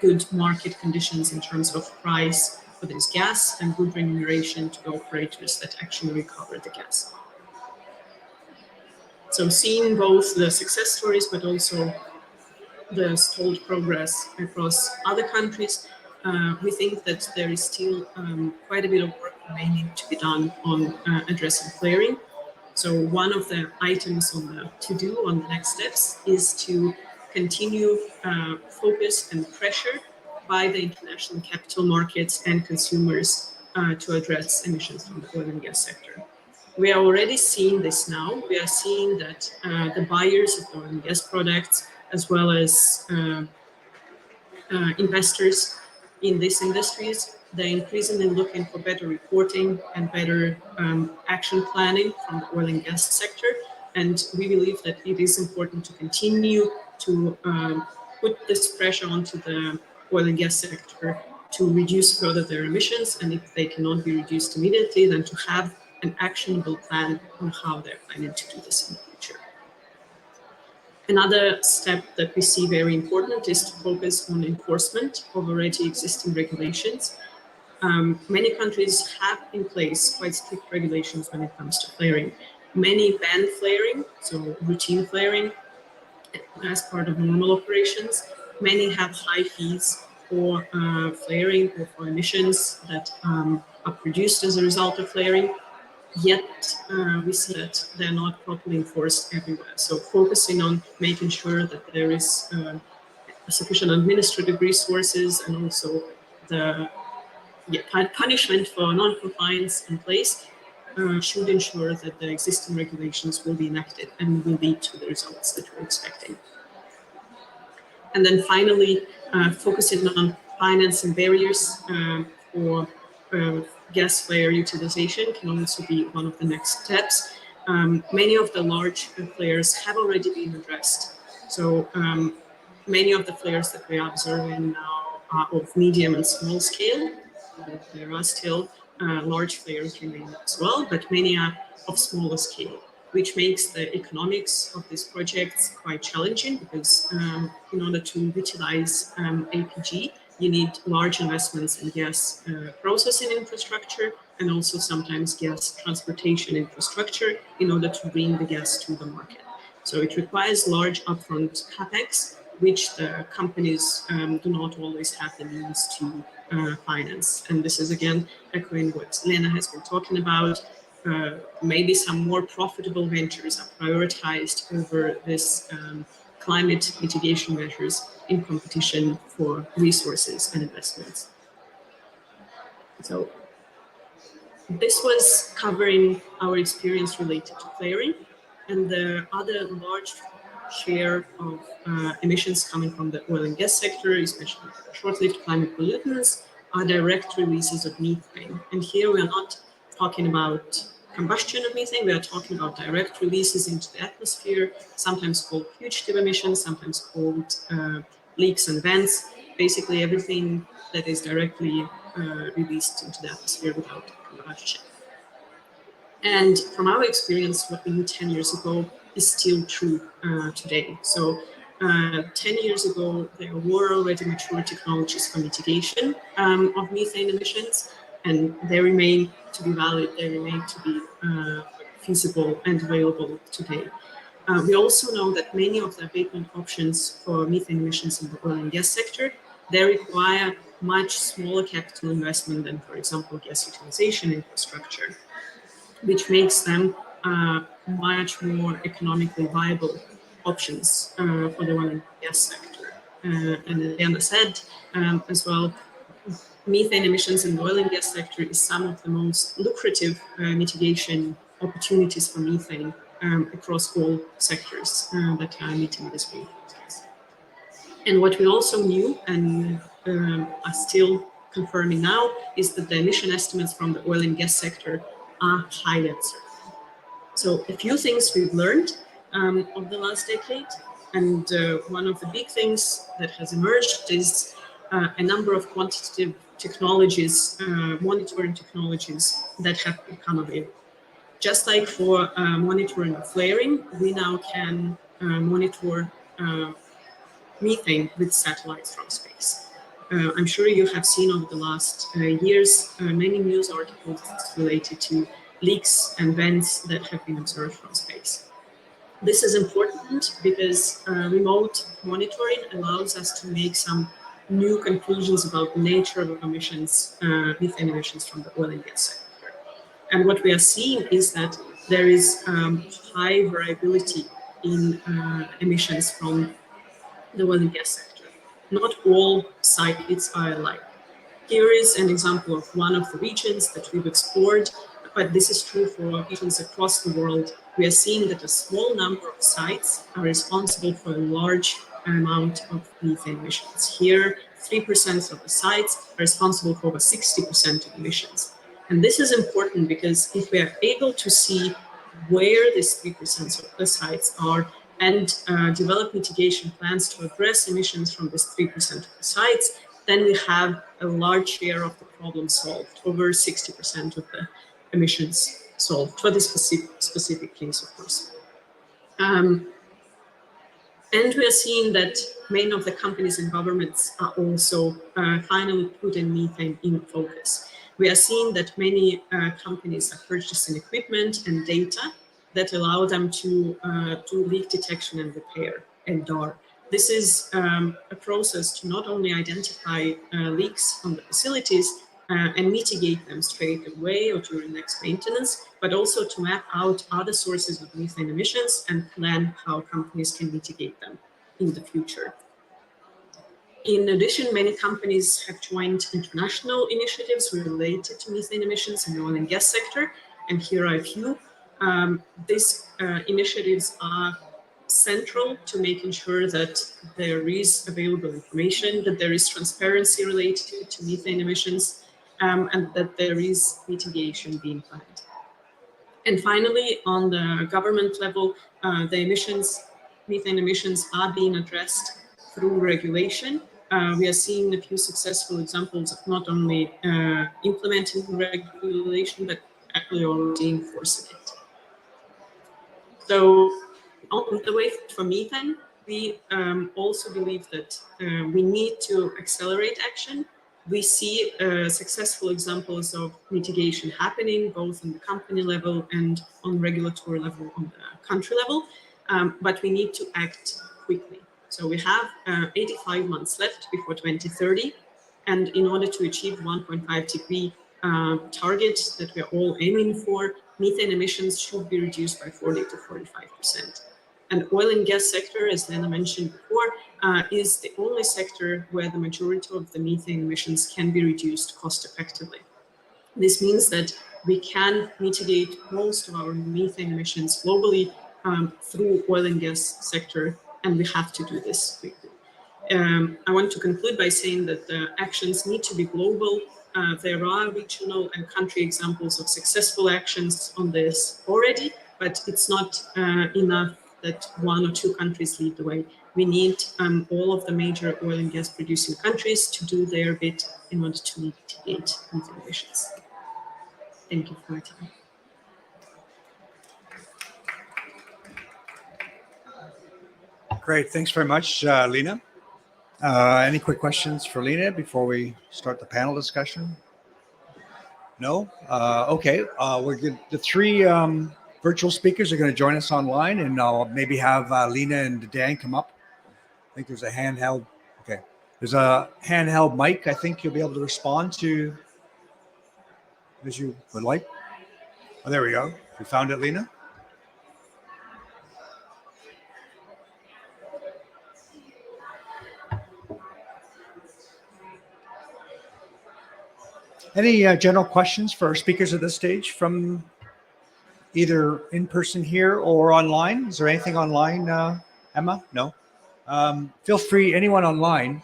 good market conditions in terms of price for this gas and good remuneration to the operators that actually recover the gas. So seeing both the success stories, but also the stalled progress across other countries, we think that there is still quite a bit of work remaining to be done on addressing flaring. So one of the items on the to-do on the next steps is to continue focus and pressure by the international capital markets and consumers to address emissions from the oil and gas sector. We are already seeing this now. We are seeing that the buyers of oil and gas products, as well as investors in these industries, they're increasingly looking for better reporting and better action planning from the oil and gas sector. And we believe that it is important to continue to put this pressure onto the oil and gas sector to reduce further their emissions. And if they cannot be reduced immediately, then to have an actionable plan on how they're planning to do this in the future. Another step that we see very important is to focus on enforcement of already existing regulations. Many countries have in place quite strict regulations when it comes to flaring. Many ban flaring, so routine flaring, as part of normal operations. Many have high fees for flaring or for emissions that are produced as a result of flaring. Yet we see that they're not properly enforced everywhere. So focusing on making sure that there is sufficient administrative resources and also the punishment for non-compliance in place should ensure that the existing regulations will be enacted and will lead to the results that we're expecting. And then finally, focusing on financing barriers for gas flare utilization can also be one of the next steps. Many of the large flares have already been addressed. So many of the flares that we are observing now are of medium and small scale. There are still large flares remaining as well, but many are of smaller scale, which makes the economics of these projects quite challenging because in order to utilize APG, you need large investments in gas processing infrastructure and also sometimes gas transportation infrastructure in order to bring the gas to the market. So it requires large upfront capex, which the companies do not always have the means to finance. And this is again echoing what Lena has been talking about. Maybe some more profitable ventures are prioritized over this climate mitigation measures in competition for resources and investments. So this was covering our experience related to flaring, and the other large share of emissions coming from the oil and gas sector, especially short-lived climate pollutants, are direct releases of methane. And here we are not talking about combustion of methane, we are talking about direct releases into the atmosphere, sometimes called fugitive emissions, sometimes called leaks and vents, basically everything that is directly released into the atmosphere without combustion. And from our experience, what we knew 10 years ago is still true today. So 10 years ago, there were already mature technologies for mitigation of methane emissions, and they remain to be valid, they remain to be feasible and available today. We also know that many of the abatement options for methane emissions in the oil and gas sector, they require much smaller capital investment than, for example, gas utilization infrastructure, which makes them much more economically viable options for the oil and gas sector. And as Diana said as well, methane emissions in the oil and gas sector is some of the most lucrative mitigation opportunities for methane across all sectors that are emitting this greenhouse gas. And what we also knew and are still confirming now is that the emission estimates from the oil and gas sector are highly uncertain. So a few things we've learned of the last decade, and one of the big things that has emerged is a number of quantitative technologies, monitoring technologies that have become available. Just like for monitoring of flaring, we now can monitor methane with satellites from space. I'm sure you have seen over the last years many news articles related to leaks and vents that have been observed from space. This is important because remote monitoring allows us to make some new conclusions about the nature of emissions, methane emissions from the oil and gas sector. And what we are seeing is that there is high variability in emissions from the oil and gas sector. Not all sites are alike. Here is an example of one of the regions that we've explored, but this is true for regions across the world. We are seeing that a small number of sites are responsible for a large amount of methane emissions. Here, 3% of the sites are responsible for over 60% of emissions. And this is important because if we are able to see where these 3% of the sites are and develop mitigation plans to address emissions from this 3% of the sites, then we have a large share of the problem solved, over 60% of the emissions solved for this specific case, of course. And we are seeing that many of the companies and governments are also finally putting methane in focus. We are seeing that many companies are purchasing equipment and data that allow them to do leak detection and repair and DAR. This is a process to not only identify leaks from the facilities and mitigate them straight away or during next maintenance, but also to map out other sources of methane emissions and plan how companies can mitigate them in the future. In addition, many companies have joined international initiatives related to methane emissions in the oil and gas sector, and here are a few. These initiatives are central to making sure that there is available information, that there is transparency related to methane emissions, and that there is mitigation being planned. And finally, on the government level, the methane emissions are being addressed through regulation. We are seeing a few successful examples of not only implementing regulation, but actually already enforcing it. So on the way for methane, we also believe that we need to accelerate action. We see successful examples of mitigation happening both on the company level and on regulatory level, on the country level, but we need to act quickly. So we have 85 months left before 2030, and in order to achieve 1.5 degree target that we're all aiming for, methane emissions should be reduced by 40 to 45%. And oil and gas sector, as Lena mentioned before, is the only sector where the majority of the methane emissions can be reduced cost effectively. This means that we can mitigate most of our methane emissions globally through oil and gas sector, and we have to do this quickly. I want to conclude by saying that the actions need to be global. There are regional and country examples of successful actions on this already, but it's not enough that one or two countries lead the way. We need all of the major oil and gas producing countries to do their bit in order to mitigate methane emissions. Thank you for your time. Great. Thanks very much, Lena. Any quick questions for Lena before we start the panel discussion? No? Okay. We're good. The three virtual speakers are going to join us online, and I'll maybe have Lena and Dan come up. I think there's a handheld. Okay, there's a handheld mic. I think you'll be able to respond to as you would like. Oh, there we go. We found it, Lena. Any general questions for our speakers at this stage from either in person here or online? Is there anything online, Emma? No. Feel free, anyone online,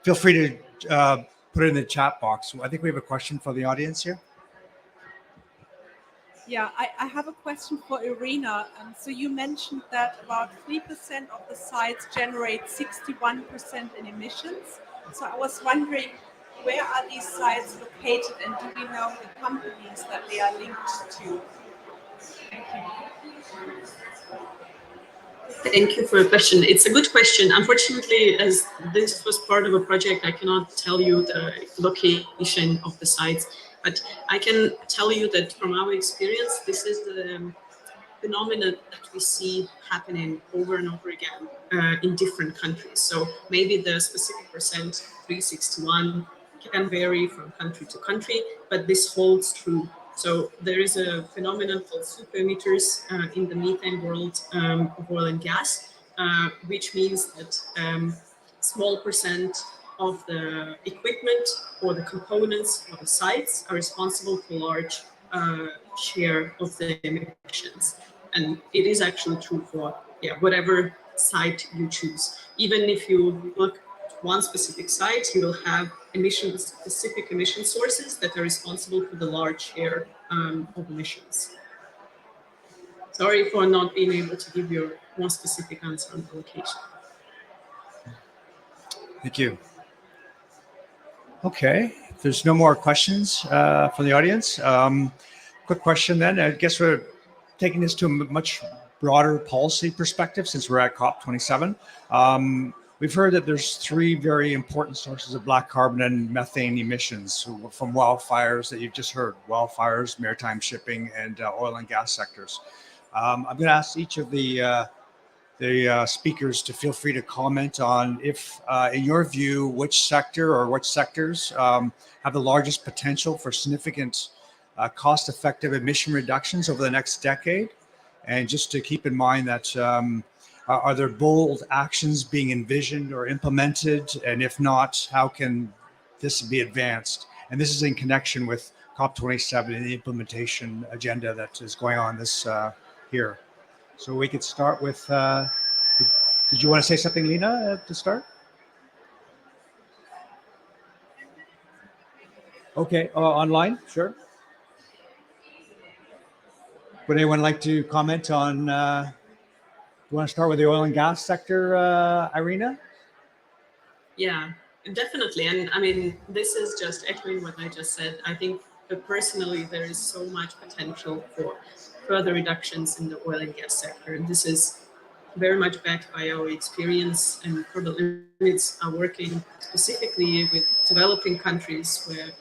feel free to put it in the chat box. I think we have a question for the audience here. Yeah, I have a question for Irina. So you mentioned that about 3% of the sites generate 61% in emissions. So I was wondering, where are these sites located, and do we know the companies that they are linked to? Thank you. Thank you for the question. It's a good question. Unfortunately, as this was part of a project, I cannot tell you the location of the sites, but I can tell you that from our experience, this is the phenomenon that we see happening over and over again in different countries. So maybe the specific percent, 361, can vary from country to country, but this holds true. So there is a phenomenon called super emitters in the methane world of oil and gas, which means that small percent of the equipment or the components or the sites are responsible for large share of the emissions. And it is actually true for whatever site you choose. Even if you look at one specific site, you will have specific emission sources that are responsible for the large share of emissions. Sorry for not being able to give you a more specific answer on the location. Thank you. Okay, if there's no more questions from the audience, quick question then. I guess we're taking this to a much broader policy perspective since we're at COP27. We've heard that there's three very important sources of black carbon and methane emissions from wildfires that you've just heard: wildfires, maritime shipping, and oil and gas sectors. I'm going to ask each of the speakers to feel free to comment on if, in your view, which sector or which sectors have the largest potential for significant cost-effective emission reductions over the next decade. And just to keep in mind that are there bold actions being envisioned or implemented? And if not, how can this be advanced? And this is in connection with COP27 and the implementation agenda that is going on this here. So we could start with, did you want to say something, Lena, to start? Okay, online, sure. Would anyone like to comment on, you want to start with the oil and gas sector, Irina? Yeah, definitely. And I mean, this is just echoing what I just said. I think personally, there is so much potential for further reductions in the oil and gas sector. And this is very much backed by our experience, and for the limits are working specifically with developing countries where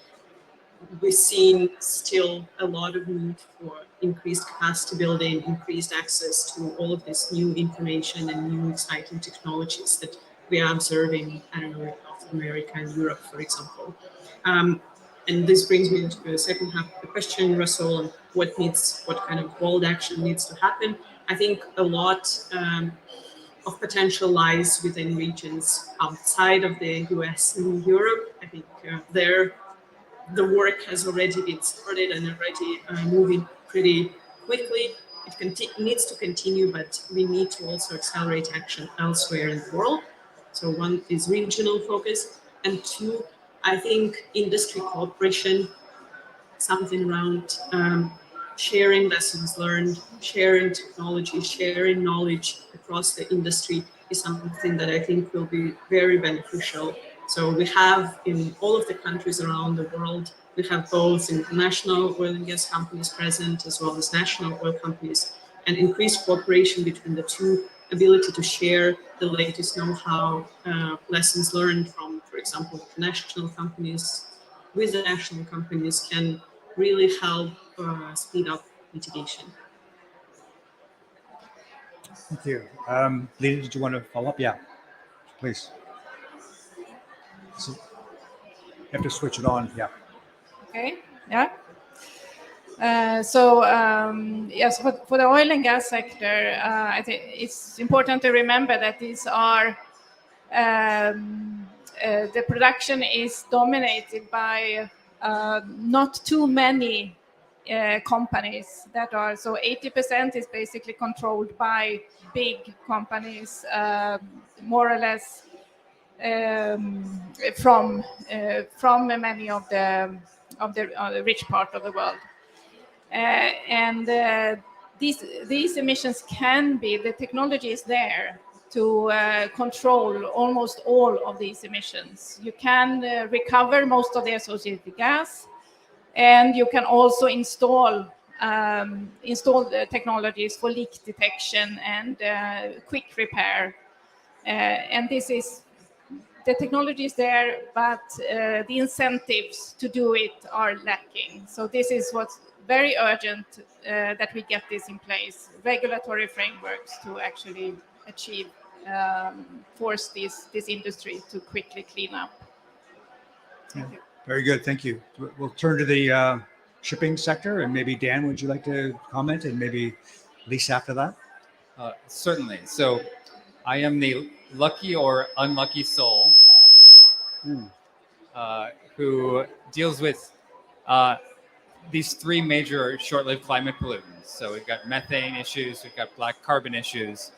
we've seen still a lot of need for increased capacity building, increased access to all of this new information and new exciting technologies that we are observing, I don't know, in North America and Europe, for example. And this brings me into the second half of the question, Russell, on what kind of bold action needs to happen. I think a lot of potential lies within regions outside of the US and Europe. I think the work has already been started and already moving pretty quickly. It needs to continue, but we need to also accelerate action elsewhere in the world. So one is regional focus, and two, I think industry cooperation, something around sharing lessons learned, sharing technology, sharing knowledge across the industry is something that I think will be very beneficial. So we have in all of the countries around the world, we have both international oil and gas companies present as well as national oil companies, and increased cooperation between the two, ability to share the latest know-how, lessons learned from, for example, international companies with the national companies can really help speed up mitigation. Thank you. Lita, did you want to follow up? Yeah, please. So you have to switch it on. Yeah. Okay. Yeah. Yes, for the oil and gas sector, I think it's important to remember that these are the production is dominated by not too many companies that are, so 80% is basically controlled by big companies, more or less from many of the rich part of the world. And these emissions can be, the technology is there to control almost all of these emissions. You can recover most of the associated gas, and you can also install the technologies for leak detection and quick repair. And the technology is there, but the incentives to do it are lacking. So this is what's very urgent, that we get this in place, regulatory frameworks to actually achieve, force this industry to quickly clean up. Thank you. Very good. Thank you. We'll turn to the shipping sector, and maybe Dan, would you like to comment, and maybe Lisa after that? Certainly. So I am the lucky or unlucky soul who deals with these three major short-lived climate pollutants. So we've got methane issues, we've got black carbon issues.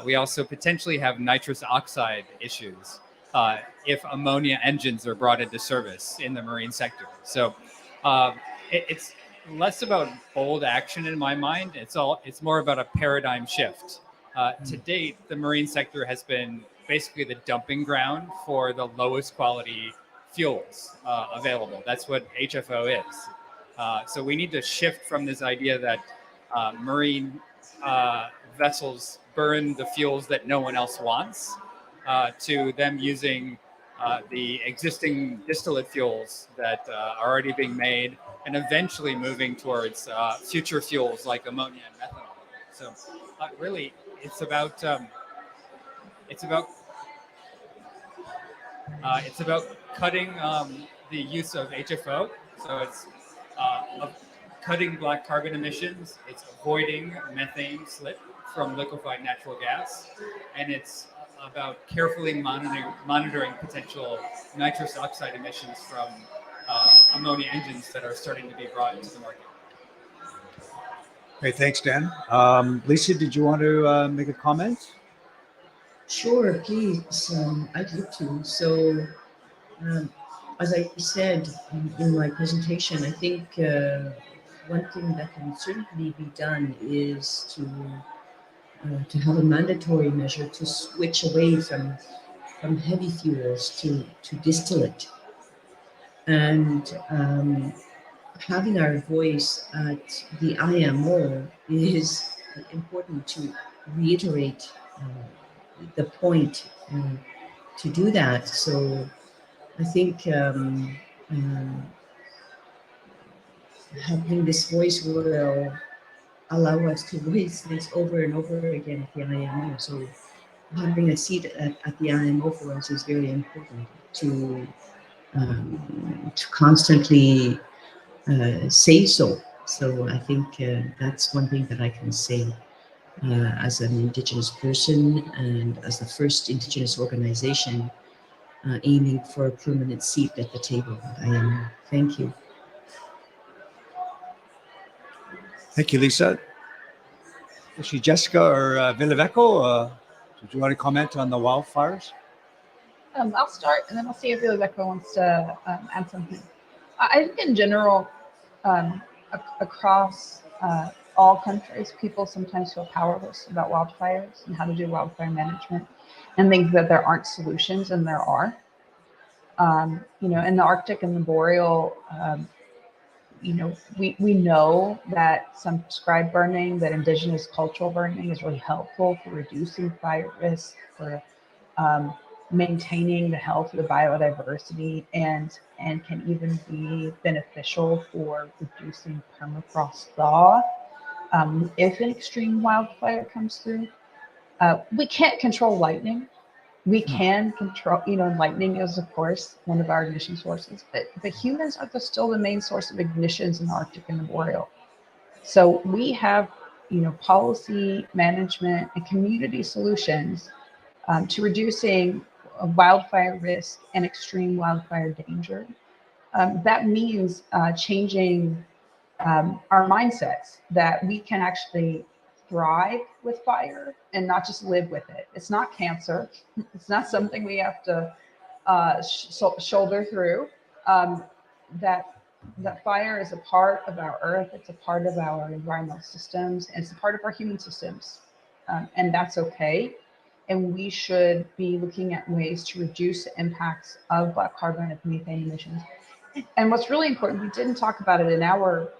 We also potentially have nitrous oxide issues if ammonia engines are brought into service in the marine sector. So it's less about bold action in my mind. It's more about a paradigm shift. To date, the marine sector has been basically the dumping ground for the lowest quality fuels available. That's what HFO is. So we need to shift from this idea that marine vessels burn the fuels that no one else wants to them using the existing distillate fuels that are already being made, and eventually moving towards future fuels like ammonia and methanol. So really, it's about cutting the use of HFO. So it's of cutting black carbon emissions. It's avoiding methane slip from liquefied natural gas, and it's about carefully monitoring potential nitrous oxide emissions from ammonia engines that are starting to be brought into the market. Okay, thanks, Dan. Lisa, did you want to make a comment? Sure, please. I'd love to. So, as I said in my presentation, I think one thing that can certainly be done is to have a mandatory measure to switch away from heavy fuels to distillate, and having our voice at the IMO is important to reiterate the point to do that. So I think having this voice will allow us to voice this over and over again at the IMO. So having a seat at the IMO for us is very important to constantly say so. So I think that's one thing that I can say as an Indigenous person and as the first Indigenous organization aiming for a permanent seat at the table at IMO. Thank you. Thank you, Lisa. Actually, Jessica or Villaveco, did you want to comment on the wildfires? I'll start, and then I'll see if Rebecca wants to add something. I think in general, across all countries, people sometimes feel powerless about wildfires and how to do wildfire management, and think that there aren't solutions, and there are. You know, in the Arctic and the boreal, you know, we know that some scribe burning, that indigenous cultural burning is really helpful for reducing fire risk, for maintaining the health of the biodiversity, and can even be beneficial for reducing permafrost thaw if an extreme wildfire comes through. We can't control lightning. We can control, lightning is of course one of our ignition sources, but humans are still the main source of ignitions in the Arctic and the Boreal. So we have, policy management and community solutions to reducing wildfire risk and extreme wildfire danger. That means changing our mindsets, that we can actually thrive with fire and not just live with it. It's not cancer. It's not something we have to shoulder through. That fire is a part of our earth. It's a part of our environmental systems, and it's a part of our human systems. And that's okay. And we should be looking at ways to reduce the impacts of black carbon and methane emissions. And what's really important, we didn't talk about it in our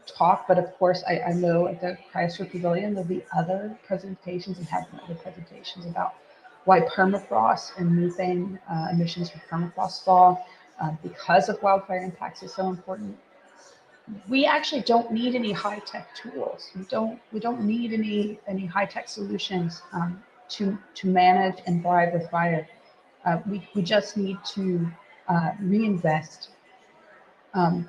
talk, but of course, I know at the Chrysler Pavilion, there'll be other presentations and have been other presentations about why permafrost and methane emissions from permafrost fall because of wildfire impacts is so important. We actually don't need any high-tech tools. We don't need any high-tech solutions to manage and thrive with fire. We just need to reinvest in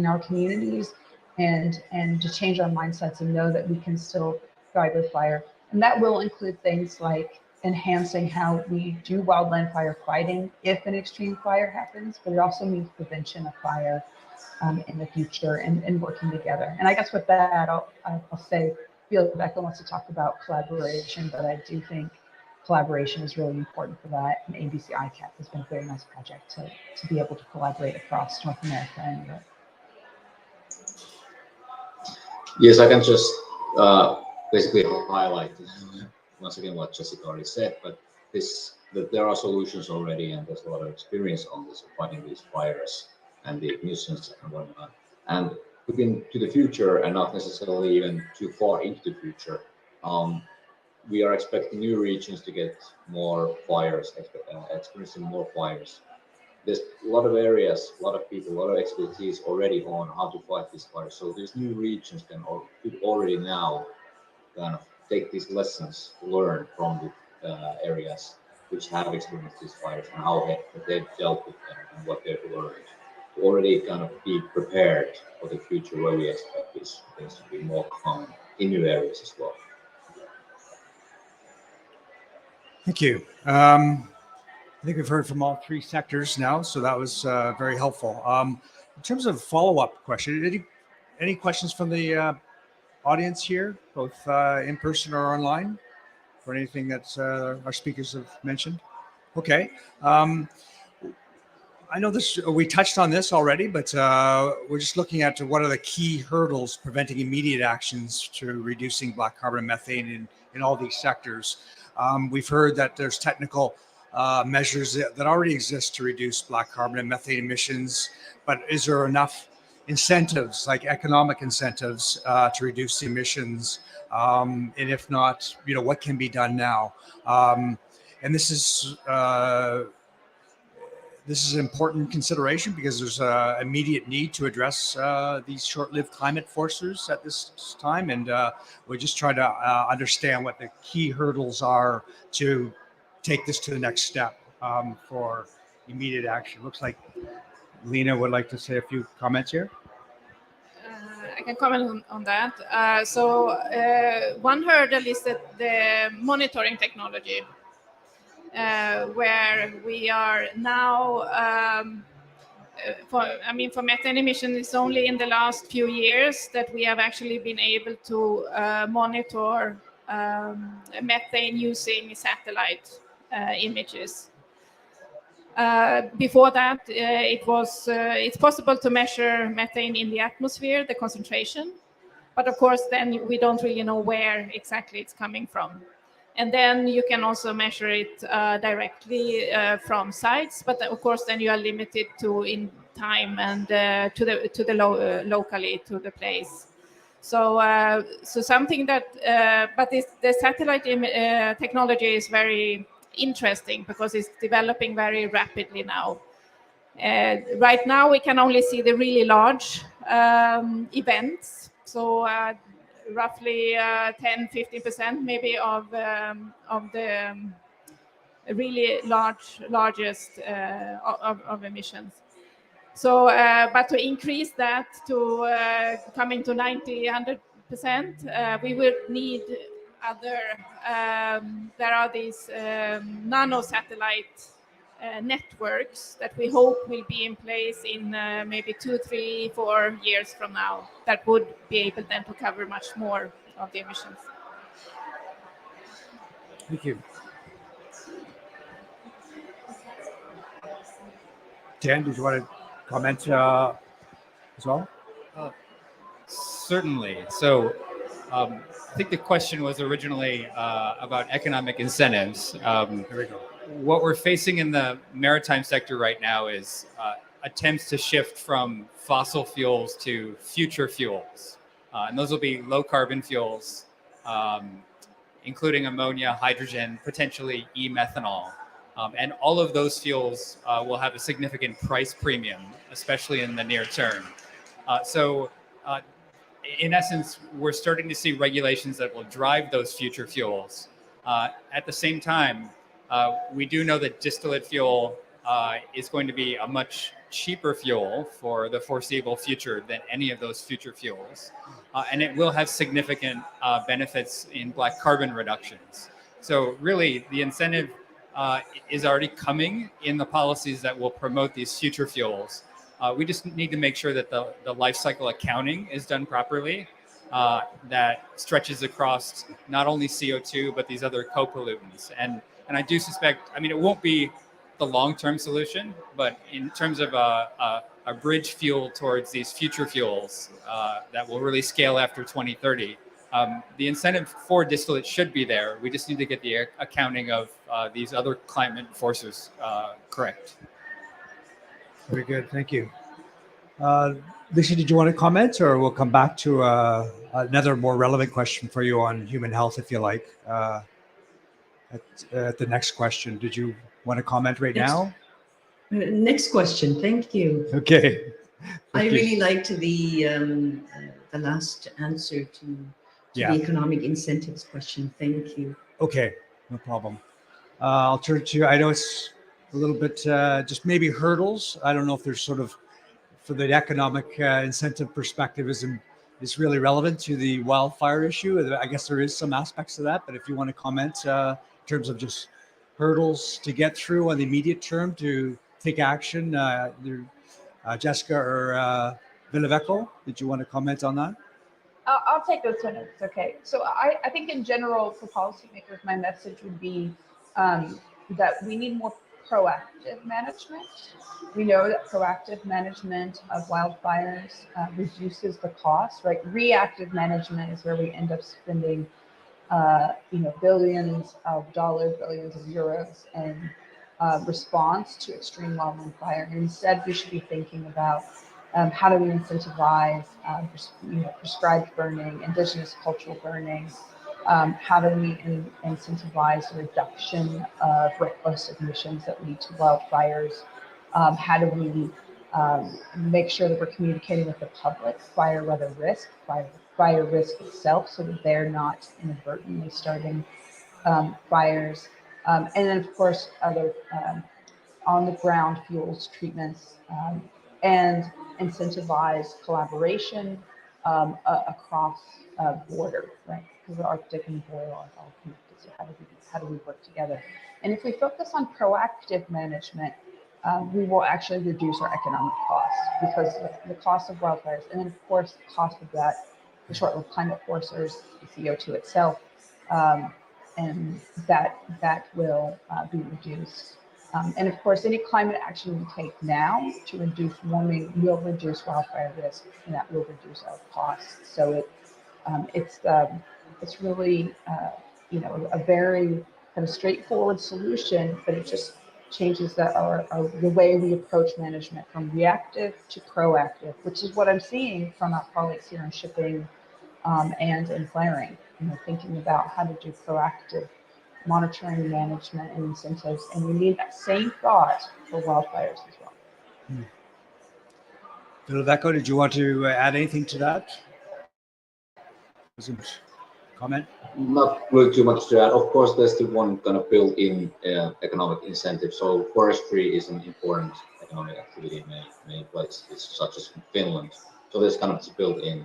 our communities and to change our mindsets and know that we can still thrive with fire. And that will include things like enhancing how we do wildland firefighting if an extreme fire happens, but it also means prevention of fire in the future and working together. And I guess with that, I'll say, I feel Becca wants to talk about collaboration, but I do think collaboration is really important for that. And ABC ICAP has been a very nice project to be able to collaborate across North America and Europe. Yes, I can just basically highlight once again what Jessica already said, but that there are solutions already, and there's a lot of experience on this fighting these fires and the ignitions and whatnot. And looking to the future, and not necessarily even too far into the future, we are expecting new regions to get more fires, experiencing more fires. There's a lot of areas, a lot of people, a lot of expertise already on how to fight these fires. So these new regions could already now kind of take these lessons learned from the areas which have experienced these fires and how they've dealt with them and what they've learned. To already kind of be prepared for the future where we expect these things to be more common in new areas as well. Thank you. I think we've heard from all three sectors now, so that was very helpful. In terms of follow-up question, any questions from the audience here, both in person or online, for anything that our speakers have mentioned? Okay. I know we touched on this already, but we're just looking at what are the key hurdles preventing immediate actions to reducing black carbon and methane in all these sectors. We've heard that there's technical measures that already exist to reduce black carbon and methane emissions, but is there enough incentives, like economic incentives, to reduce the emissions? And if not, what can be done now? And this is an important consideration because there's an immediate need to address these short-lived climate forces at this time. And we're just trying to understand what the key hurdles are to take this to the next step for immediate action. Looks like Lena would like to say a few comments here. I can comment on that. One hurdle is that the monitoring technology, where we are now, for methane emission, it's only in the last few years that we have actually been able to monitor methane using satellite images. Before that, it's possible to measure methane in the atmosphere, the concentration, but of course then we don't really know where exactly it's coming from. And then you can also measure it directly from sites, but of course then you are limited to in time and locally to the place. So something that, but the satellite technology is very interesting because it's developing very rapidly now. Right now we can only see the really large events. So roughly 10-15% maybe of the really largest of emissions. So, but to increase that to coming to 90-100%, we will need other. There are these nano satellite networks that we hope will be in place in maybe 2, 3, 4 years from now. That would be able then to cover much more of the emissions. Thank you. Dan, did you want to comment as well? Certainly. So I think the question was originally about economic incentives. There we go. What we're facing in the maritime sector right now is attempts to shift from fossil fuels to future fuels. And those will be low carbon fuels, including ammonia, hydrogen, potentially e-methanol. And all of those fuels will have a significant price premium, especially in the near term. So in essence, we're starting to see regulations that will drive those future fuels. At the same time, we do know that distillate fuel is going to be a much cheaper fuel for the foreseeable future than any of those future fuels. And it will have significant benefits in black carbon reductions. So really, the incentive is already coming in the policies that will promote these future fuels. We just need to make sure that the life cycle accounting is done properly, that stretches across not only CO2, but these other co-pollutants. And I do suspect, I mean, it won't be the long-term solution, but in terms of a bridge fuel towards these future fuels that will really scale after 2030, the incentive for distillate should be there. We just need to get the accounting of these other climate forces correct. Very good. Thank you. Lisa, did you want to comment, or we'll come back to another more relevant question for you on human health, if you like, at the next question? Did you want to comment right now? Next question. Thank you. Okay. I really liked the last answer to the economic incentives question. Thank you. Okay, no problem. I'll turn to, I know it's a little bit just maybe hurdles. I don't know if there's sort of, for the economic incentive perspective, is really relevant to the wildfire issue. I guess there is some aspects of that, but if you want to comment in terms of just hurdles to get through on the immediate term to take action, Jessica or Villaveco, did you want to comment on that? I'll take this one. It's okay. So I think in general for policymakers, my message would be that we need more proactive management. We know that proactive management of wildfires reduces the cost, right? Reactive management is where we end up spending, billions of dollars, billions of euros in response to extreme wildfire. And instead, we should be thinking about how do we incentivize prescribed burning, indigenous cultural burning? How do we incentivize the reduction of reckless emissions that lead to wildfires? How do we make sure that we're communicating with the public fire risk itself, so that they're not inadvertently starting fires? And then, of course, other on the ground fuels treatments, and incentivize collaboration across border, right? Because the Arctic and the boil are all connected. So how do we work together? And if we focus on proactive management, we will actually reduce our economic costs, because the cost of wildfires, and then of course the cost of that, the short-lived climate forcers, the CO2 itself, and that will be reduced. And of course, any climate action we take now to reduce warming will reduce wildfire risk, and that will reduce our costs. So it's really a very kind of straightforward solution, but it just changes the way we approach management from reactive to proactive, which is what I'm seeing from our colleagues here in shipping and in flaring. Thinking about how to do proactive monitoring, management, and incentives, and we need that same thought for wildfires as well. Villaveco, did you want to add anything to that? comment? Not really too much to add. Of course, there's the one kind of built-in economic incentive. So forestry is an important economic activity in many places, such as in Finland. So there's kind of this built-in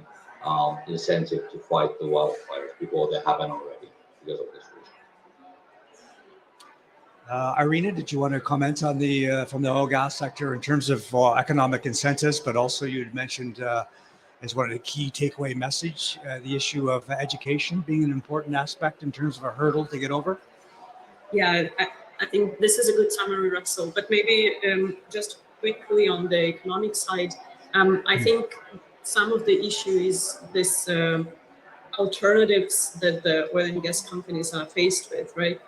incentive to fight the wildfires before they happen already because of this reason. Irina, did you want to comment on the from the oil gas sector in terms of economic incentives, but also you had mentioned as one of the key takeaway message, the issue of education being an important aspect in terms of a hurdle to get over? Yeah, I think this is a good summary, Russell. But maybe just quickly on the economic side, I think some of the issue is this alternatives that the oil and gas companies are faced with, right?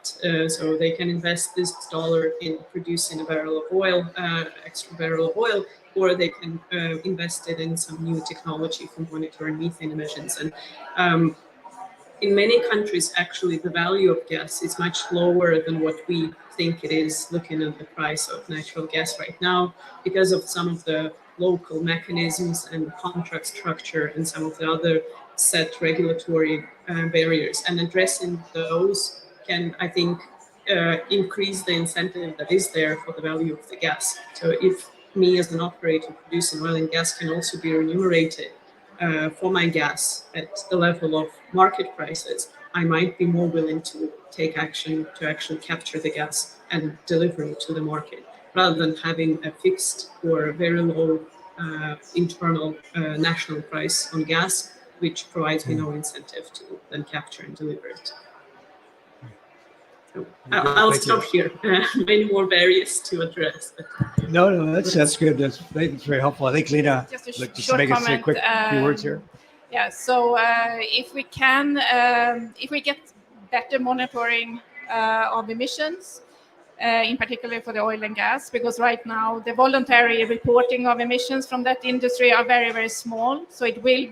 So they can invest this dollar in producing a barrel of oil, extra barrel of oil, or they can invest it in some new technology for monitoring methane emissions. And in many countries, actually, the value of gas is much lower than what we think it is, looking at the price of natural gas right now, because of some of the local mechanisms and contract structure and some of the other set regulatory barriers. And addressing those can, I think, increase the incentive that is there for the value of the gas. So if me as an operator producing oil and gas can also be remunerated for my gas at the level of market prices, I might be more willing to take action to actually capture the gas and deliver it to the market, rather than having a fixed or a very low internal national price on gas, which provides me no incentive to then capture and deliver it. So I'll stop here. Many more barriers to address. But No, that's good. That's very helpful. I think Lena, Just a like, just short make us say a comment, quick few words here. Yeah, so if we can, if we get better monitoring of emissions, in particular for the oil and gas, because right now the voluntary reporting of emissions from that industry are very, very small. So it will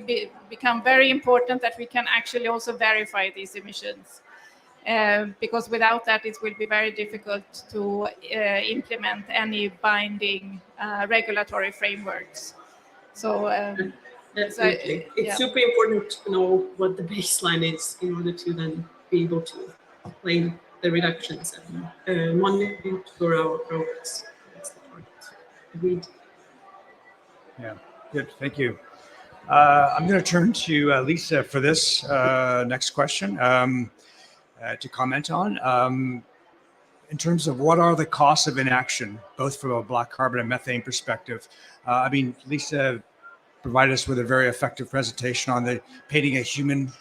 become very important that we can actually also verify these emissions. Because without that, it will be very difficult to implement any binding regulatory frameworks. So definitely, it's super important to know what the baseline is in order to then be able to claim the reductions and monitor our progress. That's the target. Agreed. Yeah, good. Thank you. I'm going to turn to Lisa for this next question to comment on. In terms of what are the costs of inaction, both from a black carbon and methane perspective. I mean, Lisa provided us with a very effective presentation on the painting a human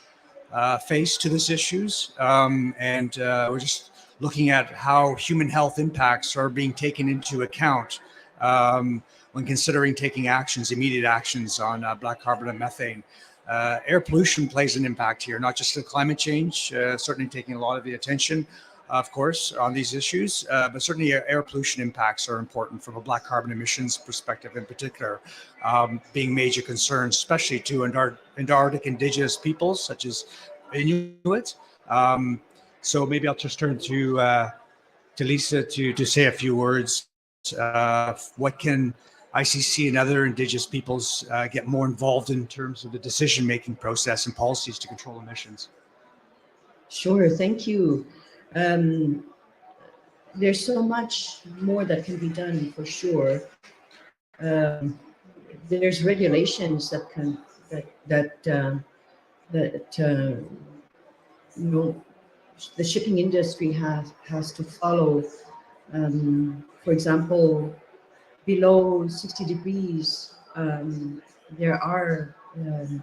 face to these issues. And we're just looking at how human health impacts are being taken into account when considering taking actions, immediate actions on black carbon and methane. Air pollution plays an impact here, not just the climate change, certainly taking a lot of the attention, of course, on these issues, but certainly air pollution impacts are important from a black carbon emissions perspective in particular, being major concerns, especially to Antarctic indigenous peoples such as Inuit. So maybe I'll just turn to Lisa to say a few words. What can ICC and other indigenous peoples get more involved in terms of the decision-making process and policies to control emissions? Sure, thank you. There's so much more that can be done for sure. There's regulations that can you know, the shipping industry has to follow. For example, below 60 degrees, there are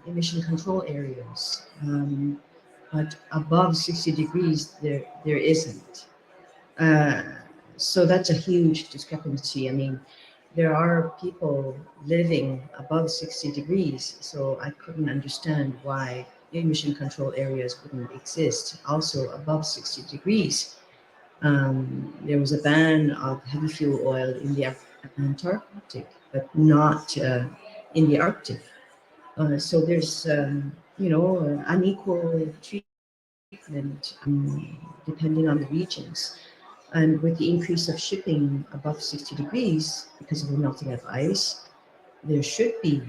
emission control areas, but above 60 degrees, there isn't. So that's a huge discrepancy. I mean, there are people living above 60 degrees, so I couldn't understand why emission control areas wouldn't exist also above 60 degrees. There was a ban of heavy fuel oil in the Antarctic, but not in the Arctic. So there's, you know, unequal treatment depending on the regions. And with the increase of shipping above 60 degrees, because of the melting of ice, there should be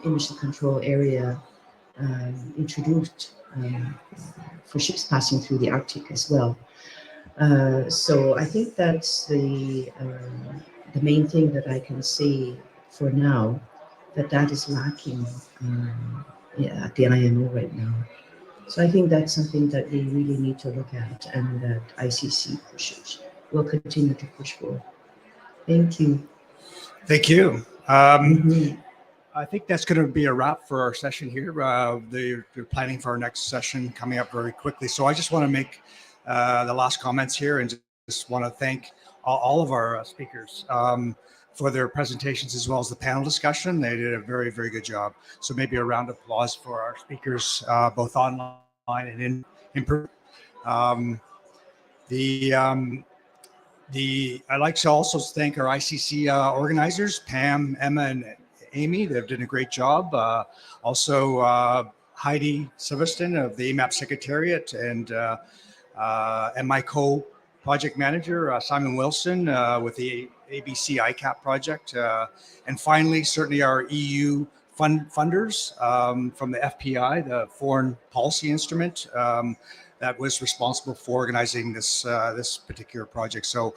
emission control area introduced for ships passing through the Arctic as well. So I think that's the main thing that I can say for now, that is lacking at the IMO right now. So I think that's something that we really need to look at, and that ICC pushes, will continue to push for. Thank you. Thank you. Mhm. I think that's going to be a wrap for our session here. They're planning for our next session coming up very quickly. So I just want to make the last comments here and just want to thank all of our speakers for their presentations as well as the panel discussion. They did a very, very good job. So maybe a round of applause for our speakers, both online and in person. I'd like to also thank our ICC organizers, Pam, Emma, and Amy. They've done a great job. Also, Heidi Silverstein of the AMAP Secretariat, and my co-project manager, Simon Wilson, with the ABC ICAP project. And finally, certainly our EU funders from the FPI, the Foreign Policy Instrument, that was responsible for organizing this this particular project. So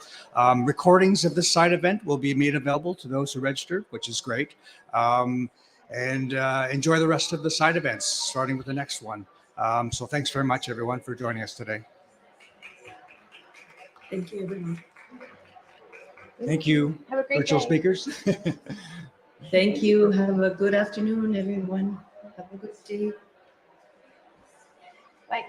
recordings of this side event will be made available to those who registered, which is great. And enjoy the rest of the side events, starting with the next one. So thanks very much, everyone, for joining us today. Thank you, everyone. Thank you, Have a great virtual day. speakers. Thank you. Have a good afternoon, everyone. Have a good day. Bye.